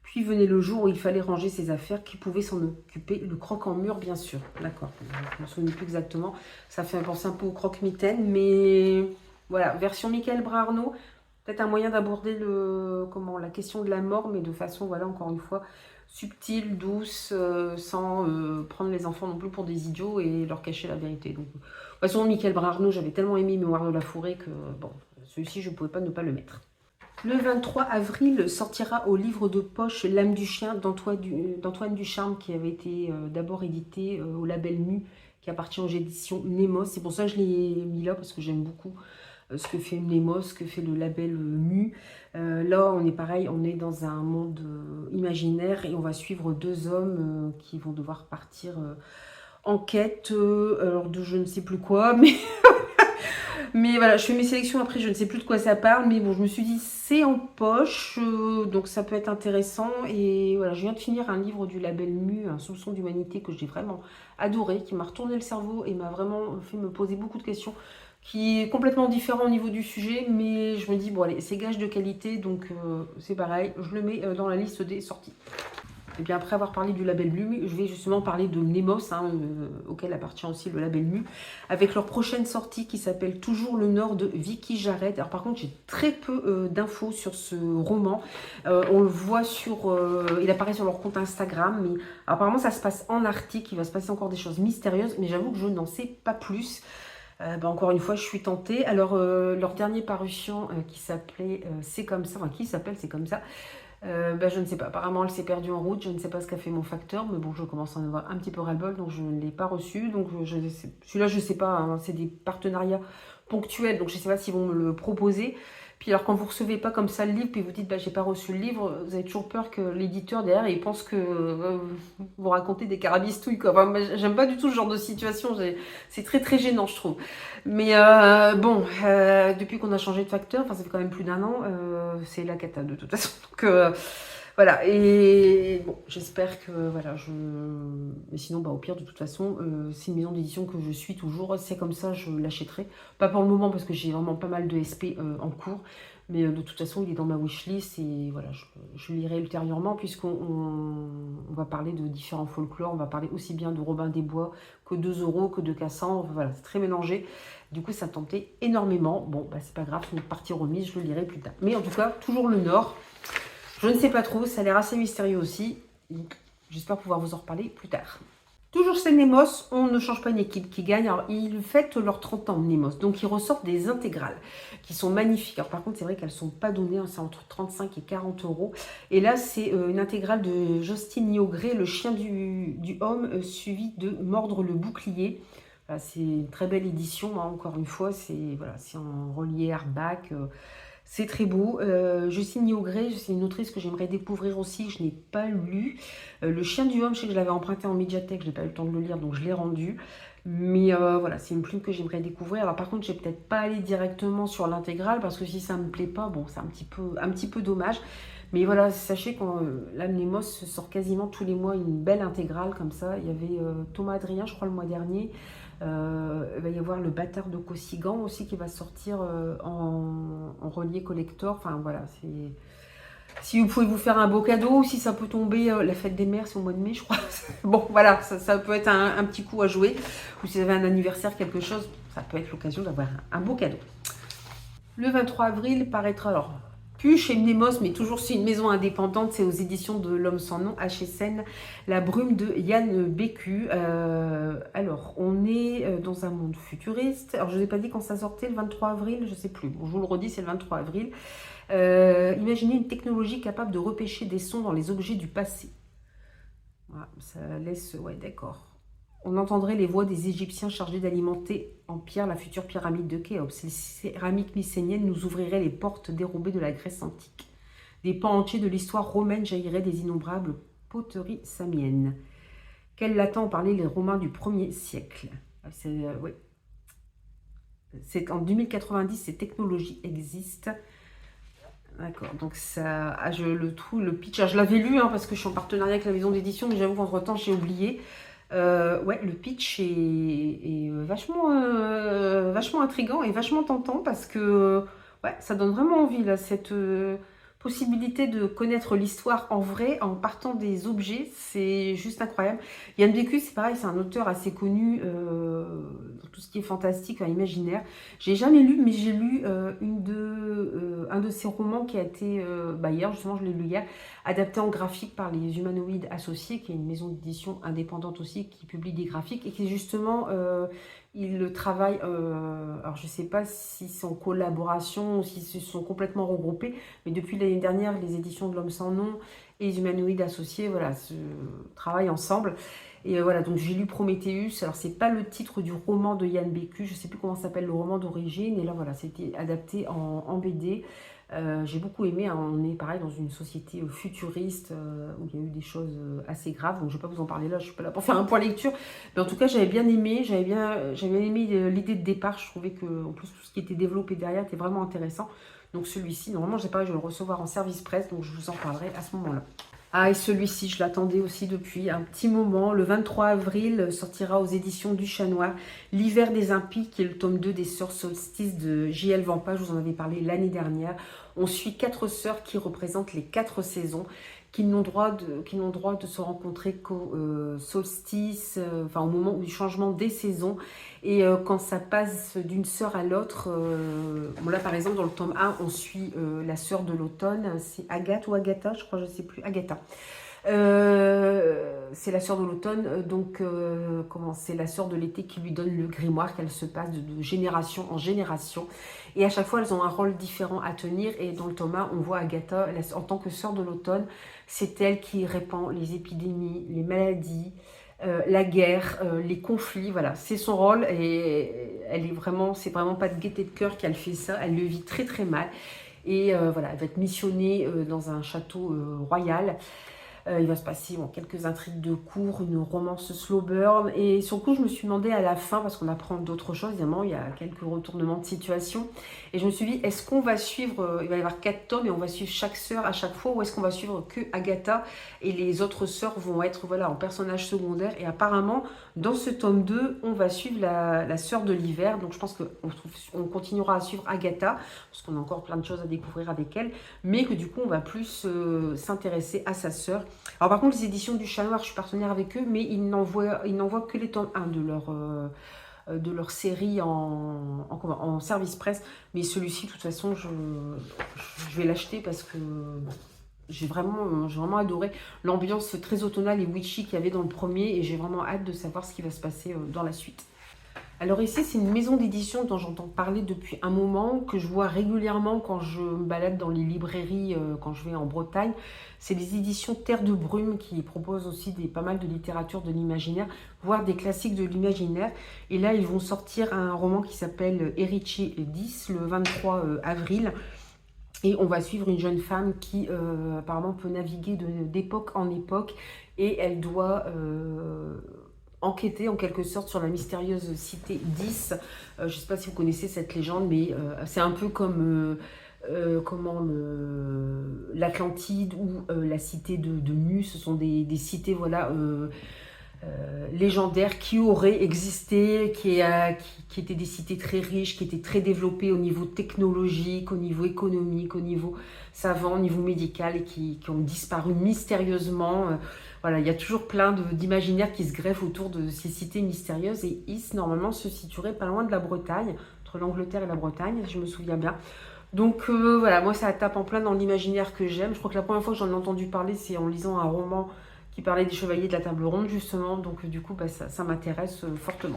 Puis venait le jour où il fallait ranger ses affaires. Qui pouvait s'en occuper? Le croc en mur, bien sûr. D'accord, je ne me souviens plus exactement. Ça fait penser un peu au croque-mitaine, mais voilà, version Michael Brun-Arnaud. Peut-être un moyen d'aborder la question de la mort, mais de façon, voilà, encore une fois, subtile, douce, sans prendre les enfants non plus pour des idiots et leur cacher la vérité. Donc, de toute façon, Michael Brun-Arnaud, j'avais tellement aimé Mémoire de la forêt que, bon, celui-ci, je ne pouvais pas ne pas le mettre. Le 23 avril sortira au livre de poche L'âme du chien d'Antoine Ducharme, qui avait été d'abord édité au label Mu, qui appartient aux éditions Nemos. C'est pour ça que je l'ai mis là, parce que j'aime beaucoup ce que fait Nemos, ce que fait le label Mu. Là, on est pareil, on est dans un monde imaginaire et on va suivre deux hommes qui vont devoir partir en quête alors de je ne sais plus quoi, mais... Mais voilà, je fais mes sélections après, je ne sais plus de quoi ça parle, mais bon, je me suis dit, c'est en poche, donc ça peut être intéressant. Et voilà, je viens de finir un livre du label Mu, Un soupçon d'humanité, que j'ai vraiment adoré, qui m'a retourné le cerveau et m'a vraiment fait me poser beaucoup de questions, qui est complètement différent au niveau du sujet, mais je me dis, bon allez, c'est gage de qualité, donc c'est pareil, je le mets dans la liste des sorties. Et bien après avoir parlé du label Mu, je vais justement parler de Nemos, auquel appartient aussi le label Mu, avec leur prochaine sortie qui s'appelle Toujours le Nord de Vicky Jarrett. Alors par contre, j'ai très peu d'infos sur ce roman. On le voit il apparaît sur leur compte Instagram, mais apparemment ça se passe en Arctique, il va se passer encore des choses mystérieuses, mais j'avoue que je n'en sais pas plus. Encore une fois, je suis tentée. Alors, leur dernière parution qui s'appelait C'est comme ça, enfin qui s'appelle C'est comme ça, je ne sais pas, apparemment elle s'est perdue en route, je ne sais pas ce qu'a fait mon facteur, mais bon, je commence à en avoir un petit peu ras-le-bol, donc je ne l'ai pas reçu, donc celui-là je ne sais pas, hein, c'est des partenariats ponctuels, donc je ne sais pas s'ils vont me le proposer. Puis alors quand vous ne recevez pas comme ça le livre, puis vous dites j'ai pas reçu le livre, vous avez toujours peur que l'éditeur derrière il pense que vous racontez des carabistouilles, quoi. Enfin, j'aime pas du tout ce genre de situation, c'est très très gênant je trouve. Mais bon, depuis qu'on a changé de facteur, enfin ça fait quand même plus d'1 an, c'est la cata de toute façon. Donc voilà, et bon, j'espère que voilà, mais sinon au pire de toute façon, c'est une maison d'édition que je suis toujours, c'est comme ça, je l'achèterai. Pas pour le moment parce que j'ai vraiment pas mal de SP en cours, mais de toute façon il est dans ma wishlist et voilà, je lirai ultérieurement puisqu'on va parler de différents folklores, on va parler aussi bien de Robin des Bois que de Zorro, que de Cassandre, voilà, c'est très mélangé. Du coup, ça me tentait énormément. Bon, c'est pas grave, c'est une partie remise, je le lirai plus tard. Mais en tout cas, toujours le Nord. Je ne sais pas trop, ça a l'air assez mystérieux aussi. J'espère pouvoir vous en reparler plus tard. Toujours chez Nemos, on ne change pas une équipe qui gagne. Alors, ils fêtent leurs 30 ans, Nemos. Donc, ils ressortent des intégrales qui sont magnifiques. Alors, par contre, c'est vrai qu'elles ne sont pas données. Hein, c'est entre 35 et 40 euros. Et là, c'est une intégrale de Justine Niogré, Le chien du homme, suivi de Mordre le bouclier. Voilà, c'est une très belle édition. Hein, encore une fois, c'est voilà, en relié back. C'est très beau. Justine Niogré, c'est une autrice que j'aimerais découvrir aussi, que je n'ai pas lu. Le chien du homme, je sais que je l'avais emprunté en médiathèque, je n'ai pas eu le temps de le lire, donc je l'ai rendu. Mais voilà, c'est une plume que j'aimerais découvrir. Alors par contre, je vais peut-être pas aller directement sur l'intégrale, parce que si ça me plaît pas, bon, c'est un petit peu dommage. Mais voilà, sachez que l'Amnemos sort quasiment tous les mois une belle intégrale comme ça. Il y avait Thomas Adrien, je crois, le mois dernier. Il va y avoir le Bâtard de Cossigan aussi qui va sortir en relié collector. Enfin voilà, c'est... Si vous pouvez vous faire un beau cadeau, si ça peut tomber, la fête des mères, c'est au mois de mai, je crois. Bon, voilà, ça peut être un petit coup à jouer. Ou si vous avez un anniversaire, quelque chose, ça peut être l'occasion d'avoir un beau cadeau. Le 23 avril paraîtra, alors, plus chez Nemos, mais toujours c'est une maison indépendante, c'est aux éditions de L'Homme sans nom, HSN, La brume de Yann Bécu. Alors, on est dans un monde futuriste. Alors, je ne vous ai pas dit quand ça sortait, le 23 avril, je ne sais plus. Bon, je vous le redis, c'est le 23 avril. Imaginez une technologie capable de repêcher des sons dans les objets du passé. Voilà, ça laisse... Ouais, d'accord. On entendrait les voix des Égyptiens chargés d'alimenter en pierre la future pyramide de Khéops. Les céramiques mycéniennes nous ouvriraient les portes dérobées de la Grèce antique. Des pans entiers de l'histoire romaine jailliraient des innombrables poteries samiennes. Quel latin ont parlé les Romains du 1er siècle? Ouais. En 2090, ces technologies existent. D'accord, donc ça, le pitch, je l'avais lu hein, parce que je suis en partenariat avec la maison d'édition, mais j'avoue qu'entre temps j'ai oublié. Ouais, le pitch est vachement intriguant et vachement tentant parce que ouais, ça donne vraiment envie là, cette possibilité de connaître l'histoire en vrai en partant des objets, c'est juste incroyable. Yann Bécu, c'est pareil, c'est un auteur assez connu dans tout ce qui est fantastique, imaginaire. J'ai jamais lu, mais j'ai lu un de ses romans qui a été, hier justement, je l'ai lu hier, adapté en graphique par les Humanoïdes Associés, qui est une maison d'édition indépendante aussi, qui publie des graphiques et qui justement, il travaille, alors je ne sais pas si c'est en collaboration ou s'ils se sont complètement regroupés, mais depuis l'année dernière, les éditions de L'Homme sans nom et les Humanoïdes Associés, voilà, travaillent ensemble. Et voilà, donc j'ai lu Prométhéeus. Alors, c'est pas le titre du roman de Yann Bécu, je sais plus comment s'appelle le roman d'origine. Et là, voilà, c'était adapté en BD. J'ai beaucoup aimé, hein. On est pareil dans une société futuriste où il y a eu des choses assez graves. Donc je ne vais pas vous en parler là, je ne suis pas là pour faire un point lecture. Mais en tout cas, j'avais bien aimé, l'idée de départ. Je trouvais que en plus tout ce qui était développé derrière était vraiment intéressant. Donc celui-ci, normalement, je vais le recevoir en service presse, donc je vous en parlerai à ce moment-là. Ah, et celui-ci, je l'attendais aussi depuis un petit moment. Le 23 avril sortira aux éditions du Chat Noir L'hiver des impies, qui est le tome 2 des Sœurs Solstice de J.L. Vampa. Je vous en avais parlé l'année dernière. On suit 4 sœurs qui représentent les 4 saisons, qui n'ont droit de se rencontrer qu'au solstice, enfin au moment du changement des saisons. Et quand ça passe d'une sœur à l'autre, bon là par exemple dans le tome 1, on suit la sœur de l'automne, c'est Agathe ou Agatha, je crois, je ne sais plus, Agatha. C'est la sœur de l'automne, donc c'est la sœur de l'été qui lui donne le grimoire, qu'elle se passe de génération en génération. Et à chaque fois, elles ont un rôle différent à tenir. Et dans le tome 1, on voit Agatha, en tant que sœur de l'automne, c'est elle qui répand les épidémies, les maladies, la guerre, les conflits, voilà, c'est son rôle. Et c'est vraiment pas de gaieté de cœur qu'elle fait ça, elle le vit très très mal. Et voilà, elle va être missionnée dans un château royal. Il va se passer quelques intrigues de cour, une romance slow burn. Et sur le coup, je me suis demandé à la fin, parce qu'on apprend d'autres choses, évidemment, il y a quelques retournements de situation. Et je me suis dit, est-ce qu'on va suivre, il va y avoir 4 tomes et on va suivre chaque sœur à chaque fois, ou est-ce qu'on va suivre que Agatha et les autres sœurs vont être en personnages secondaires. Et apparemment, dans ce tome 2, on va suivre la sœur de l'hiver. Donc je pense qu'on continuera à suivre Agatha, parce qu'on a encore plein de choses à découvrir avec elle, mais que du coup, on va plus s'intéresser à sa sœur. Alors par contre, les éditions du Chat Noir, je suis partenaire avec eux, mais ils n'envoient que les tomes 1 de leur série en service presse. Mais celui-ci, de toute façon, je vais l'acheter parce que j'ai vraiment adoré l'ambiance très automnale et witchy qu'il y avait dans le premier et j'ai vraiment hâte de savoir ce qui va se passer dans la suite. Alors ici, c'est une maison d'édition dont j'entends parler depuis un moment, que je vois régulièrement quand je me balade dans les librairies, quand je vais en Bretagne. C'est les éditions Terre de Brume qui proposent aussi pas mal de littérature de l'imaginaire, voire des classiques de l'imaginaire. Et là, ils vont sortir un roman qui s'appelle Héritier 10, le 23 avril. Et on va suivre une jeune femme qui apparemment peut naviguer d'époque en époque et elle doit enquêter en quelque sorte sur la mystérieuse cité 10. Je ne sais pas si vous connaissez cette légende, mais c'est un peu comme comment l'Atlantide ou la cité de Mu. Ce sont des cités voilà, légendaires qui auraient existé, qui étaient des cités très riches, qui étaient très développées au niveau technologique, au niveau économique, au niveau savant, au niveau médical et qui ont disparu mystérieusement. Voilà, il y a toujours plein d'imaginaires qui se greffent autour de ces cités mystérieuses et Is, normalement, se situerait pas loin de la Bretagne, entre l'Angleterre et la Bretagne, si je me souviens bien. Donc voilà, moi ça tape en plein dans l'imaginaire que j'aime. Je crois que la première fois que j'en ai entendu parler, c'est en lisant un roman qui parlait des chevaliers de la table ronde, justement. Donc du coup, ça m'intéresse fortement.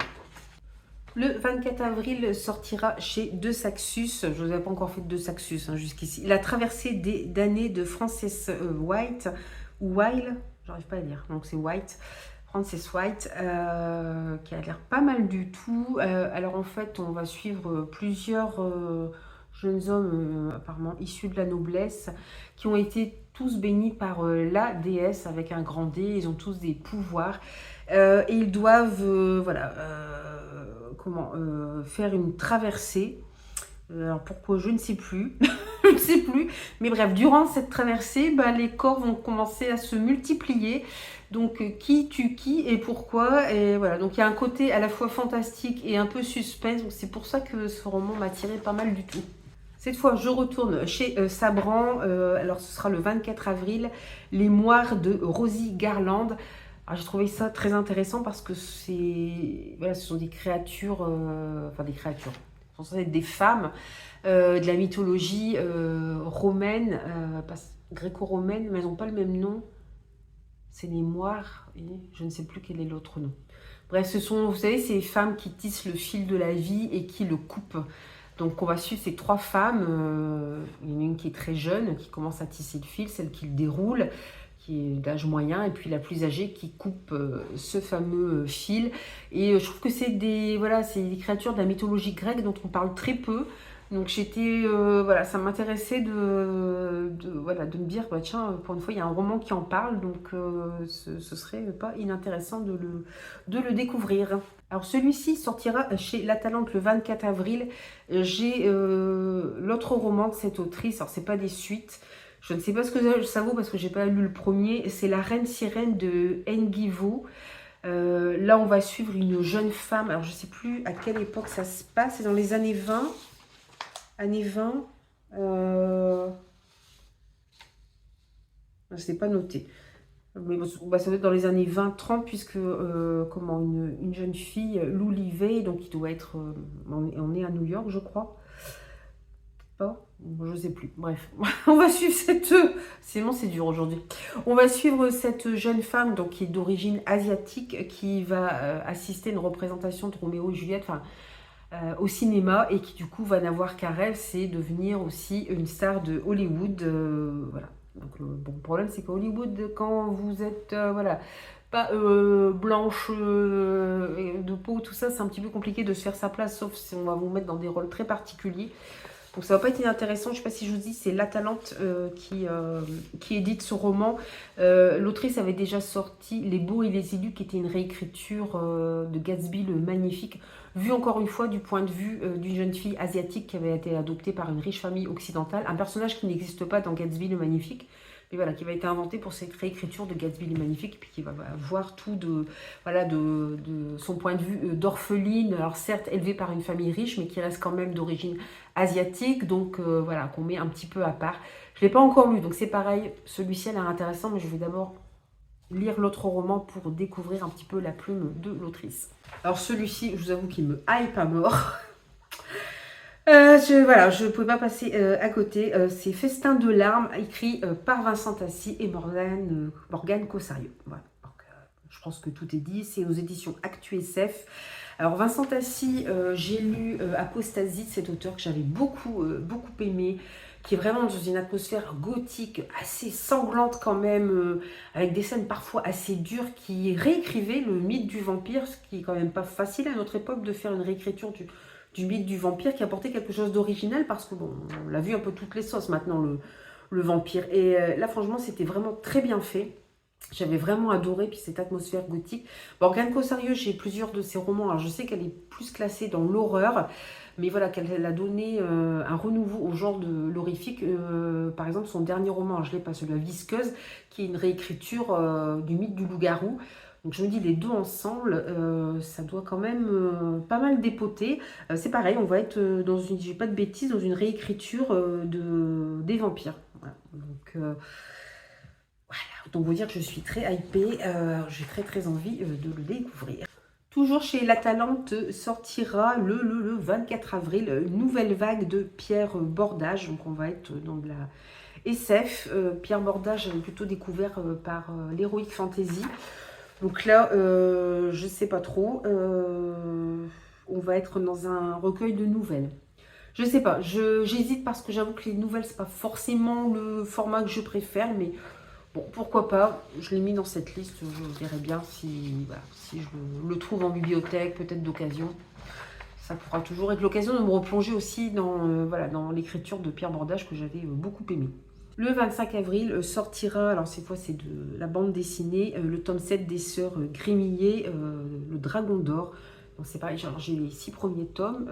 Le 24 avril sortira chez De Saxus. Je ne vous avais pas encore fait de De Saxus jusqu'ici. La traversée d'années de Frances White, ou Weil, j'arrive pas à lire, donc c'est White. Frances White, qui a l'air pas mal du tout. Alors en fait, on va suivre plusieurs jeunes hommes apparemment issus de la noblesse qui ont été tous bénis par la déesse avec un grand D. Ils ont tous des pouvoirs et ils doivent voilà, faire une traversée. Alors pourquoi, je ne sais plus. Je ne sais plus. Mais bref, durant cette traversée, les corps vont commencer à se multiplier. Donc, qui tue qui et pourquoi. Et voilà, donc il y a un côté à la fois fantastique et un peu suspense. Donc c'est pour ça que ce roman m'a attiré pas mal du tout. Cette fois, je retourne chez Sabran. Alors, ce sera le 24 avril. Les Moires de Rosie Garland. J'ai trouvé ça très intéressant parce que voilà, ce sont des créatures, enfin des créatures, ce sont censées être des femmes de la mythologie romaine, gréco-romaine, mais elles n'ont pas le même nom. C'est les Moires et je ne sais plus quel est l'autre nom. Bref, ce sont, vous savez, ces femmes qui tissent le fil de la vie et qui le coupent. Donc on va suivre ces trois femmes. Il y en a une qui est très jeune, qui commence à tisser le fil, celle qui le déroule, qui est d'âge moyen, et puis la plus âgée qui coupe ce fameux fil. Et je trouve que c'est voilà, c'est des créatures de la mythologie grecque dont on parle très peu. Donc j'étais, voilà, ça m'intéressait voilà, de me dire, tiens, pour une fois, il y a un roman qui en parle, donc ce serait pas inintéressant de le découvrir. Alors celui-ci sortira chez La Talente le 24 avril. J'ai l'autre roman de cette autrice, alors c'est pas des suites, je ne sais pas ce que ça vaut parce que j'ai pas lu le premier, c'est La Reine Sirène de Enguivo. Là on va suivre une jeune femme, alors je sais plus à quelle époque ça se passe, c'est dans les années 20. Années 20, c'est pas noté. Mais ça doit être dans les années 20-30, puisque une jeune fille, Lou Livey, donc il doit être. On est à New York, je crois. Pas, je sais plus. Bref, on va suivre cette. C'est dur aujourd'hui. On va suivre cette jeune femme, donc qui est d'origine asiatique, qui va assister à une représentation de Roméo et Juliette. Enfin, au cinéma et qui du coup va n'avoir qu'un rêve, c'est devenir aussi une star de Hollywood. Voilà. Donc le problème c'est qu'à Hollywood, quand vous êtes voilà, pas blanche de peau, tout ça, c'est un petit peu compliqué de se faire sa place, sauf si on va vous mettre dans des rôles très particuliers. Donc ça va pas être inintéressant. Je sais pas si je vous dis, c'est La Talente qui édite ce roman. L'autrice avait déjà sorti Les Beaux et les Élus, qui était une réécriture de Gatsby le Magnifique, vu encore une fois du point de vue d'une jeune fille asiatique qui avait été adoptée par une riche famille occidentale. Un personnage qui n'existe pas dans Gatsby le Magnifique, mais voilà, qui va être inventé pour cette réécriture de Gatsby le Magnifique, et puis qui va voir tout de son point de vue d'orpheline, alors certes élevée par une famille riche, mais qui reste quand même d'origine asiatique, donc voilà, qu'on met un petit peu à part. Je ne l'ai pas encore lu, donc c'est pareil, celui-ci a l'air intéressant, mais je vais d'abord lire l'autre roman pour découvrir un petit peu la plume de l'autrice. Alors celui-ci, je vous avoue qu'il me hype à mort. Voilà, je ne pouvais pas passer à côté. C'est Festin de larmes, écrit par Vincent Tassi et Morgane Cossario. Voilà. Donc, je pense que tout est dit. C'est aux éditions Actu SF. Alors, Vincent Tassi, j'ai lu Apostasie de cet auteur que j'avais beaucoup aimé, qui est vraiment dans une atmosphère gothique assez sanglante quand même, avec des scènes parfois assez dures, qui réécrivait le mythe du vampire, ce qui est quand même pas facile à notre époque de faire une réécriture du mythe du vampire, qui apportait quelque chose d'original, parce que bon, on l'a vu un peu toutes les sauces maintenant, le vampire. Et là, franchement, c'était vraiment très bien fait. J'avais vraiment adoré, puis cette atmosphère gothique. Morgane Cossario, j'ai plusieurs de ses romans. Alors, je sais qu'elle est plus classée dans l'horreur, mais voilà, qu'elle a donné un renouveau au genre de l'horrifique. Par exemple, son dernier roman, alors je l'ai pas, celui La Visqueuse, qui est une réécriture du mythe du loup-garou. Donc je me dis, les deux ensemble, ça doit quand même pas mal dépoter. C'est pareil, on va être dans une, j'ai pas de bêtises, dans une réécriture des vampires. Voilà. Donc vous dire que je suis très hypée, j'ai très envie de le découvrir. Toujours chez La Talente sortira le 24 avril une nouvelle vague de Pierre Bordage. Donc on va être dans de la SF. Pierre Bordage plutôt découvert par l'Heroic Fantasy. Donc là, je sais pas trop. On va être dans un recueil de nouvelles. Je sais pas, j'hésite parce que j'avoue que les nouvelles, c'est pas forcément le format que je préfère, mais bon, pourquoi pas, je l'ai mis dans cette liste, je verrai bien si, voilà, si je le trouve en bibliothèque, peut-être d'occasion. Ça pourra toujours être l'occasion de me replonger aussi dans, voilà, dans l'écriture de Pierre Bordage que j'avais beaucoup aimé. Le 25 avril sortira, alors cette fois c'est de la bande dessinée, le tome 7 des sœurs Grémillet, le Dragon d'Or. Donc c'est pareil, j'ai les 6 premiers tomes.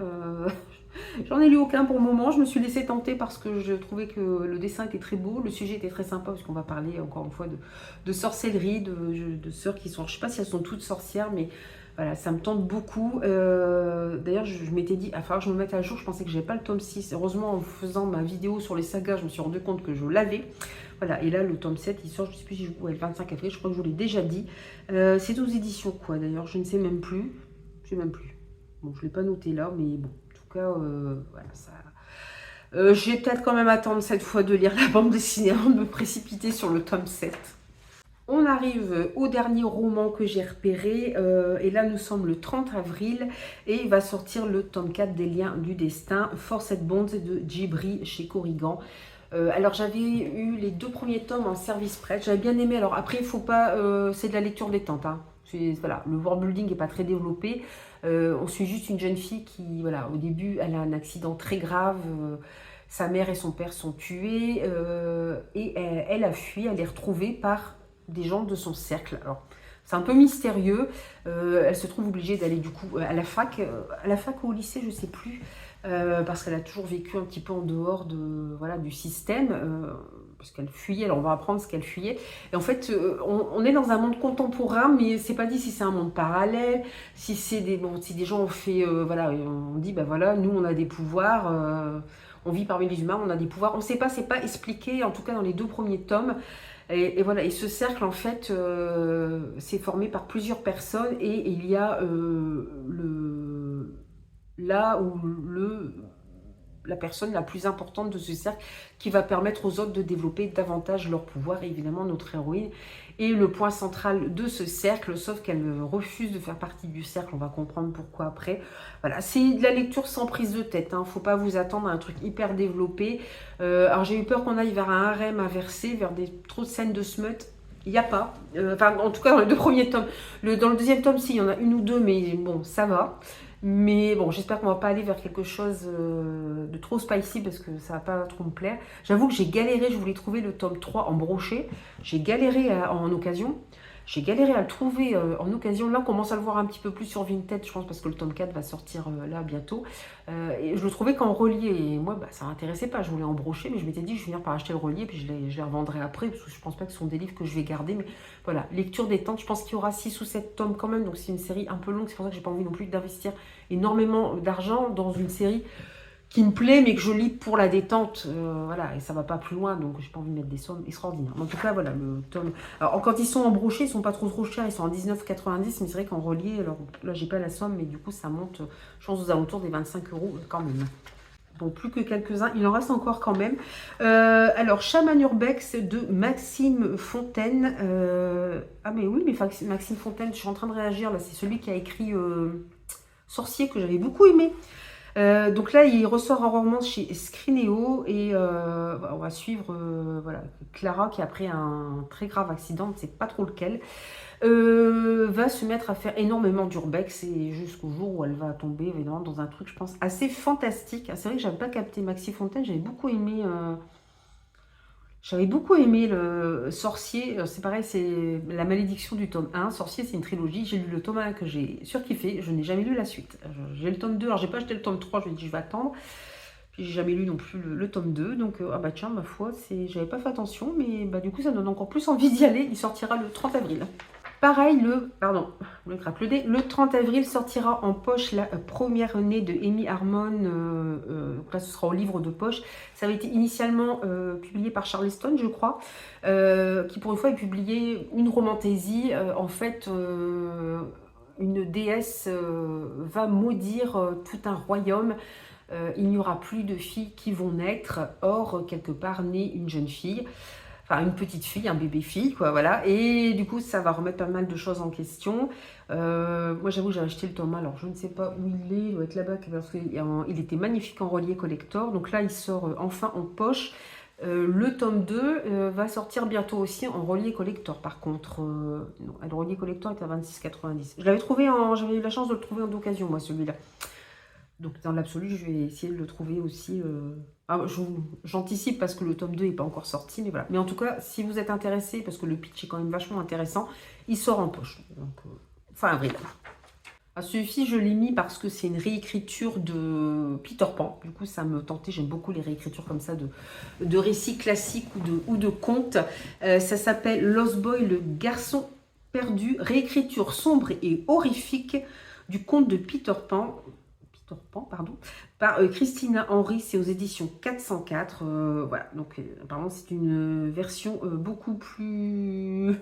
J'en ai lu aucun pour le moment. Je me suis laissée tenter parce que je trouvais que le dessin était très beau, le sujet était très sympa, parce qu'on va parler encore une fois de sorcellerie, de sœurs qui sont, je ne sais pas si elles sont toutes sorcières, mais voilà, ça me tente beaucoup. D'ailleurs, je m'étais dit, il va falloir que je me mette à jour. Je pensais que je n'avais pas le tome 6. Heureusement, en faisant ma vidéo sur les sagas, je me suis rendu compte que je l'avais. Voilà, et là, le tome 7, il sort, je ne sais plus si je le 25 avril, je crois que je vous l'ai déjà dit. C'est aux éditions quoi, d'ailleurs, je ne sais même plus. Je ne sais même plus. Bon, je ne l'ai pas noté là, mais bon, en tout cas, voilà, ça... je vais peut-être quand même attendre cette fois de lire la bande dessinée avant de me précipiter sur le tome 7. On arrive au dernier roman que j'ai repéré, et là nous sommes le 30 avril, et il va sortir le tome 4 des Liens du Destin, Force and Bonds de Djibri chez Corrigan. Alors j'avais eu les 2 premiers tomes en service prêt, j'avais bien aimé. Alors après il faut pas, c'est de la lecture détente, hein. Voilà, le world building n'est pas très développé. On suit juste une jeune fille qui, voilà, au début elle a un accident très grave, sa mère et son père sont tués, et elle a fui, elle est retrouvée par des gens de son cercle. Alors, c'est un peu mystérieux. Elle se trouve obligée d'aller du coup à la fac ou au lycée, je ne sais plus, parce qu'elle a toujours vécu un petit peu en dehors de, voilà, du système, parce qu'elle fuyait. Alors, on va apprendre ce qu'elle fuyait. Et en fait, on est dans un monde contemporain, mais c'est pas dit si c'est un monde parallèle, si c'est des, bon, si des gens ont fait, voilà, on dit, ben voilà, nous on a des pouvoirs. On vit parmi les humains, on a des pouvoirs. On ne sait pas, c'est pas expliqué, en tout cas dans les 2 premiers tomes. Et voilà, et ce cercle, en fait, c'est formé par plusieurs personnes, et il y a là où la personne la plus importante de ce cercle qui va permettre aux autres de développer davantage leur pouvoir, et évidemment notre héroïne est le point central de ce cercle, sauf qu'elle refuse de faire partie du cercle. On va comprendre pourquoi après. Voilà, c'est de la lecture sans prise de tête, hein. Faut pas vous attendre à un truc hyper développé. Alors j'ai eu peur qu'on aille vers un harem inversé, vers trop de scènes de smut. Il n'y a pas. Enfin, en tout cas, dans les 2 premiers tomes. Dans le deuxième tome, si, il y en a 1 ou 2, mais bon, ça va. Mais bon, j'espère qu'on va pas aller vers quelque chose de trop spicy, parce que ça va pas trop me plaire. J'avoue que j'ai galéré, je voulais trouver le tome 3 en brochet. J'ai galéré en occasion. J'ai galéré à le trouver en occasion. Là, on commence à le voir un petit peu plus sur Vinted, je pense, parce que le tome 4 va sortir là bientôt. Et je le trouvais qu'en relié. Et moi, bah, ça m'intéressait pas. Je voulais en brocher, mais je m'étais dit, je vais finir par acheter le relié, puis je les revendrai après, parce que je pense pas que ce sont des livres que je vais garder. Mais voilà, lecture détente. Je pense qu'il y aura 6 ou 7 tomes quand même. Donc, c'est une série un peu longue. C'est pour ça que j'ai pas envie non plus d'investir énormément d'argent dans une série qui me plaît, mais que je lis pour la détente, voilà, et ça va pas plus loin, donc j'ai pas envie de mettre des sommes extraordinaires. En tout cas, voilà, le tome... Alors, quand ils sont en brochet, ils sont pas trop chers, ils sont en 19,90, mais c'est vrai qu'en relié, alors là, j'ai pas la somme, mais du coup, ça monte, je pense, aux alentours des 25 € quand même. Bon, plus que quelques-uns, il en reste encore quand même. Alors, Chaman Urbex de Maxime Fontaine. Ah mais oui, mais Maxime Fontaine, je suis en train de réagir là, c'est celui qui a écrit Sorcier, que j'avais beaucoup aimé. Donc là, il ressort un roman chez Scrineo et on va suivre voilà, Clara qui, après un très grave accident, on ne sait pas trop lequel, va se mettre à faire énormément d'urbex et jusqu'au jour où elle va tomber évidemment dans un truc, je pense, assez fantastique. Ah, c'est vrai que j'avais pas capté Maxime Fontaine, j'avais beaucoup aimé le Sorcier. C'est pareil, c'est La Malédiction du tome 1. Sorcier, c'est une trilogie. J'ai lu le tome 1 que j'ai surkiffé. Je n'ai jamais lu la suite. J'ai le tome 2. Alors, j'ai pas acheté le tome 3. Je me dis, je vais attendre. Puis, j'ai jamais lu non plus le tome 2. Donc, ah bah tiens, ma foi, j'avais pas fait attention. Mais bah, du coup, ça me donne encore plus envie d'y aller. Il sortira le 30 avril. Pareil, le 30 avril sortira en poche la première née de Amy Harmon. Donc là, ce sera au livre de poche. Ça avait été initialement publié par Charleston, je crois, qui pour une fois est publié une romantaisie. En fait, une déesse va maudire tout un royaume. Il n'y aura plus de filles qui vont naître. Or, quelque part, naît une jeune fille. Enfin, une petite fille, un bébé-fille, quoi, voilà. Et du coup, ça va remettre pas mal de choses en question. Moi, j'avoue, j'ai acheté le tome 1, alors je ne sais pas où il doit être là-bas, parce qu'il était magnifique en relié collector. Donc là, il sort enfin en poche. Le tome 2 va sortir bientôt aussi en relié collector. Par contre, non, le relié collector est à 26,90. J'avais eu la chance de le trouver en d'occasion, moi, celui-là. Donc dans l'absolu, je vais essayer de le trouver aussi. J'anticipe parce que le tome 2 n'est pas encore sorti, mais voilà. Mais en tout cas, si vous êtes intéressé, parce que le pitch est quand même vachement intéressant, il sort en poche. Donc, fin avril. Celui-ci, je l'ai mis parce que c'est une réécriture de Peter Pan. Du coup, ça me tentait. J'aime beaucoup les réécritures comme ça de récits classiques ou de contes. Ça s'appelle Lost Boy, le garçon perdu. Réécriture sombre et horrifique du conte de Peter Pan, pardon, par Christina Henry. C'est aux éditions 404. Voilà, donc apparemment c'est une version beaucoup plus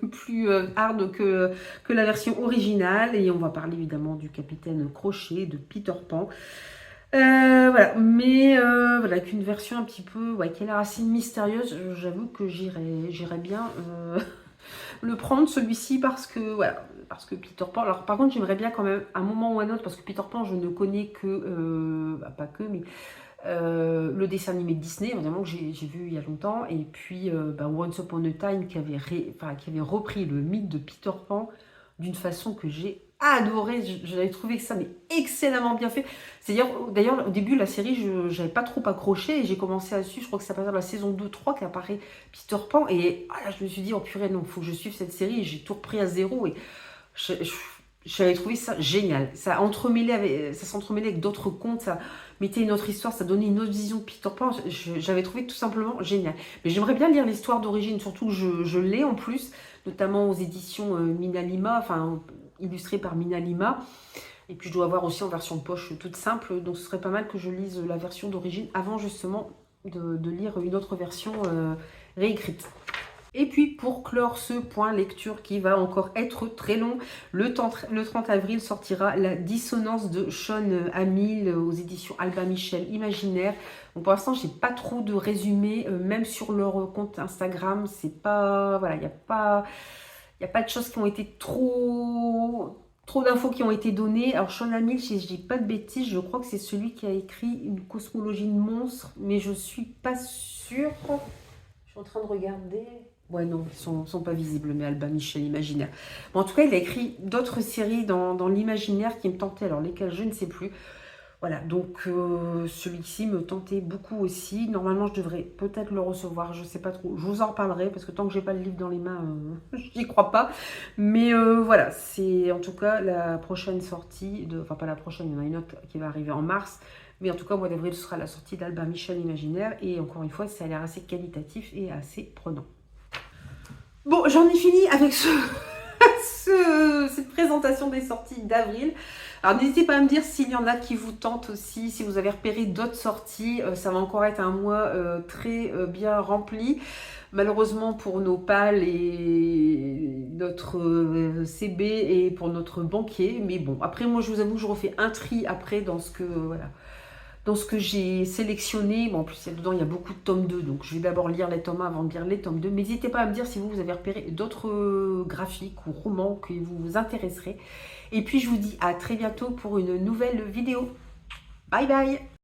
hard que la version originale. Et on va parler évidemment du capitaine Crochet, de Peter Pan. Voilà, mais voilà, avec une version un petit peu, ouais, qui a l'air assez mystérieuse. J'avoue que j'irais bien le prendre, celui-ci, parce que voilà, parce que Peter Pan. Alors par contre, j'aimerais bien quand même un moment ou un autre, parce que Peter Pan, je ne connais que pas que, mais le dessin animé de Disney, évidemment, que j'ai vu il y a longtemps, et puis Once Upon a Time qui avait repris le mythe de Peter Pan d'une façon que j'ai adoré. J'avais trouvé que ça mais excellemment bien fait. D'ailleurs, au début, la série, je n'avais pas trop accroché et j'ai commencé à suivre. Je crois que c'est à partir de la saison 2-3 qu'apparaît Peter Pan. Et là, je me suis dit, oh purée, non, il faut que je suive cette série. Et j'ai tout repris à zéro. Et j'avais trouvé ça génial. Ça s'entremêlait avec d'autres contes. Ça mettait une autre histoire. Ça donnait une autre vision de Peter Pan. J'avais trouvé tout simplement génial. Mais j'aimerais bien lire l'histoire d'origine. Surtout que je l'ai en plus, notamment aux éditions Mina Lima. Enfin, illustré par Mina Lima. Et puis je dois avoir aussi en version de poche toute simple. Donc ce serait pas mal que je lise la version d'origine avant justement de lire une autre version réécrite. Et puis pour clore ce point lecture qui va encore être très long, le 30 avril sortira La Dissonance de Sean Hamill aux éditions Albin Michel Imaginaire. Donc pour l'instant, j'ai pas trop de résumé, même sur leur compte Instagram, c'est pas, voilà, il n'y a pas de choses qui ont été trop d'infos qui ont été données. Alors Sean Hamill, si je dis pas de bêtises, je crois que c'est celui qui a écrit Une cosmologie de monstres, mais je suis pas sûre. Je suis en train de regarder. Ouais, non, ils sont pas visibles, mais Albin Michel Imaginaire. Bon, en tout cas, il a écrit d'autres séries dans l'imaginaire qui me tentaient, alors lesquelles je ne sais plus. Voilà, donc celui-ci me tentait beaucoup aussi. Normalement, je devrais peut-être le recevoir, je sais pas trop. Je vous en reparlerai parce que tant que j'ai pas le livre dans les mains, j'y crois pas. Mais voilà, c'est en tout cas la prochaine sortie, enfin pas la prochaine, il y en a une autre qui va arriver en mars. Mais en tout cas, au mois d'avril, ce sera la sortie d'Albin Michel Imaginaire. Et encore une fois, ça a l'air assez qualitatif et assez prenant. Bon, j'en ai fini avec cette présentation des sorties d'avril. Alors n'hésitez pas à me dire s'il y en a qui vous tentent aussi, si vous avez repéré d'autres sorties. Ça va encore être un mois très bien rempli. Malheureusement pour nos pales et notre CB et pour notre banquier. Mais bon, après moi je vous avoue, je refais un tri après dans ce que voilà, dans ce que j'ai sélectionné. Bon, en plus, dedans, il y a beaucoup de tomes 2, donc je vais d'abord lire les tomes 1 avant de lire les tomes 2. Mais n'hésitez pas à me dire si vous avez repéré d'autres graphiques ou romans qui vous intéresseraient. Et puis, je vous dis à très bientôt pour une nouvelle vidéo. Bye bye!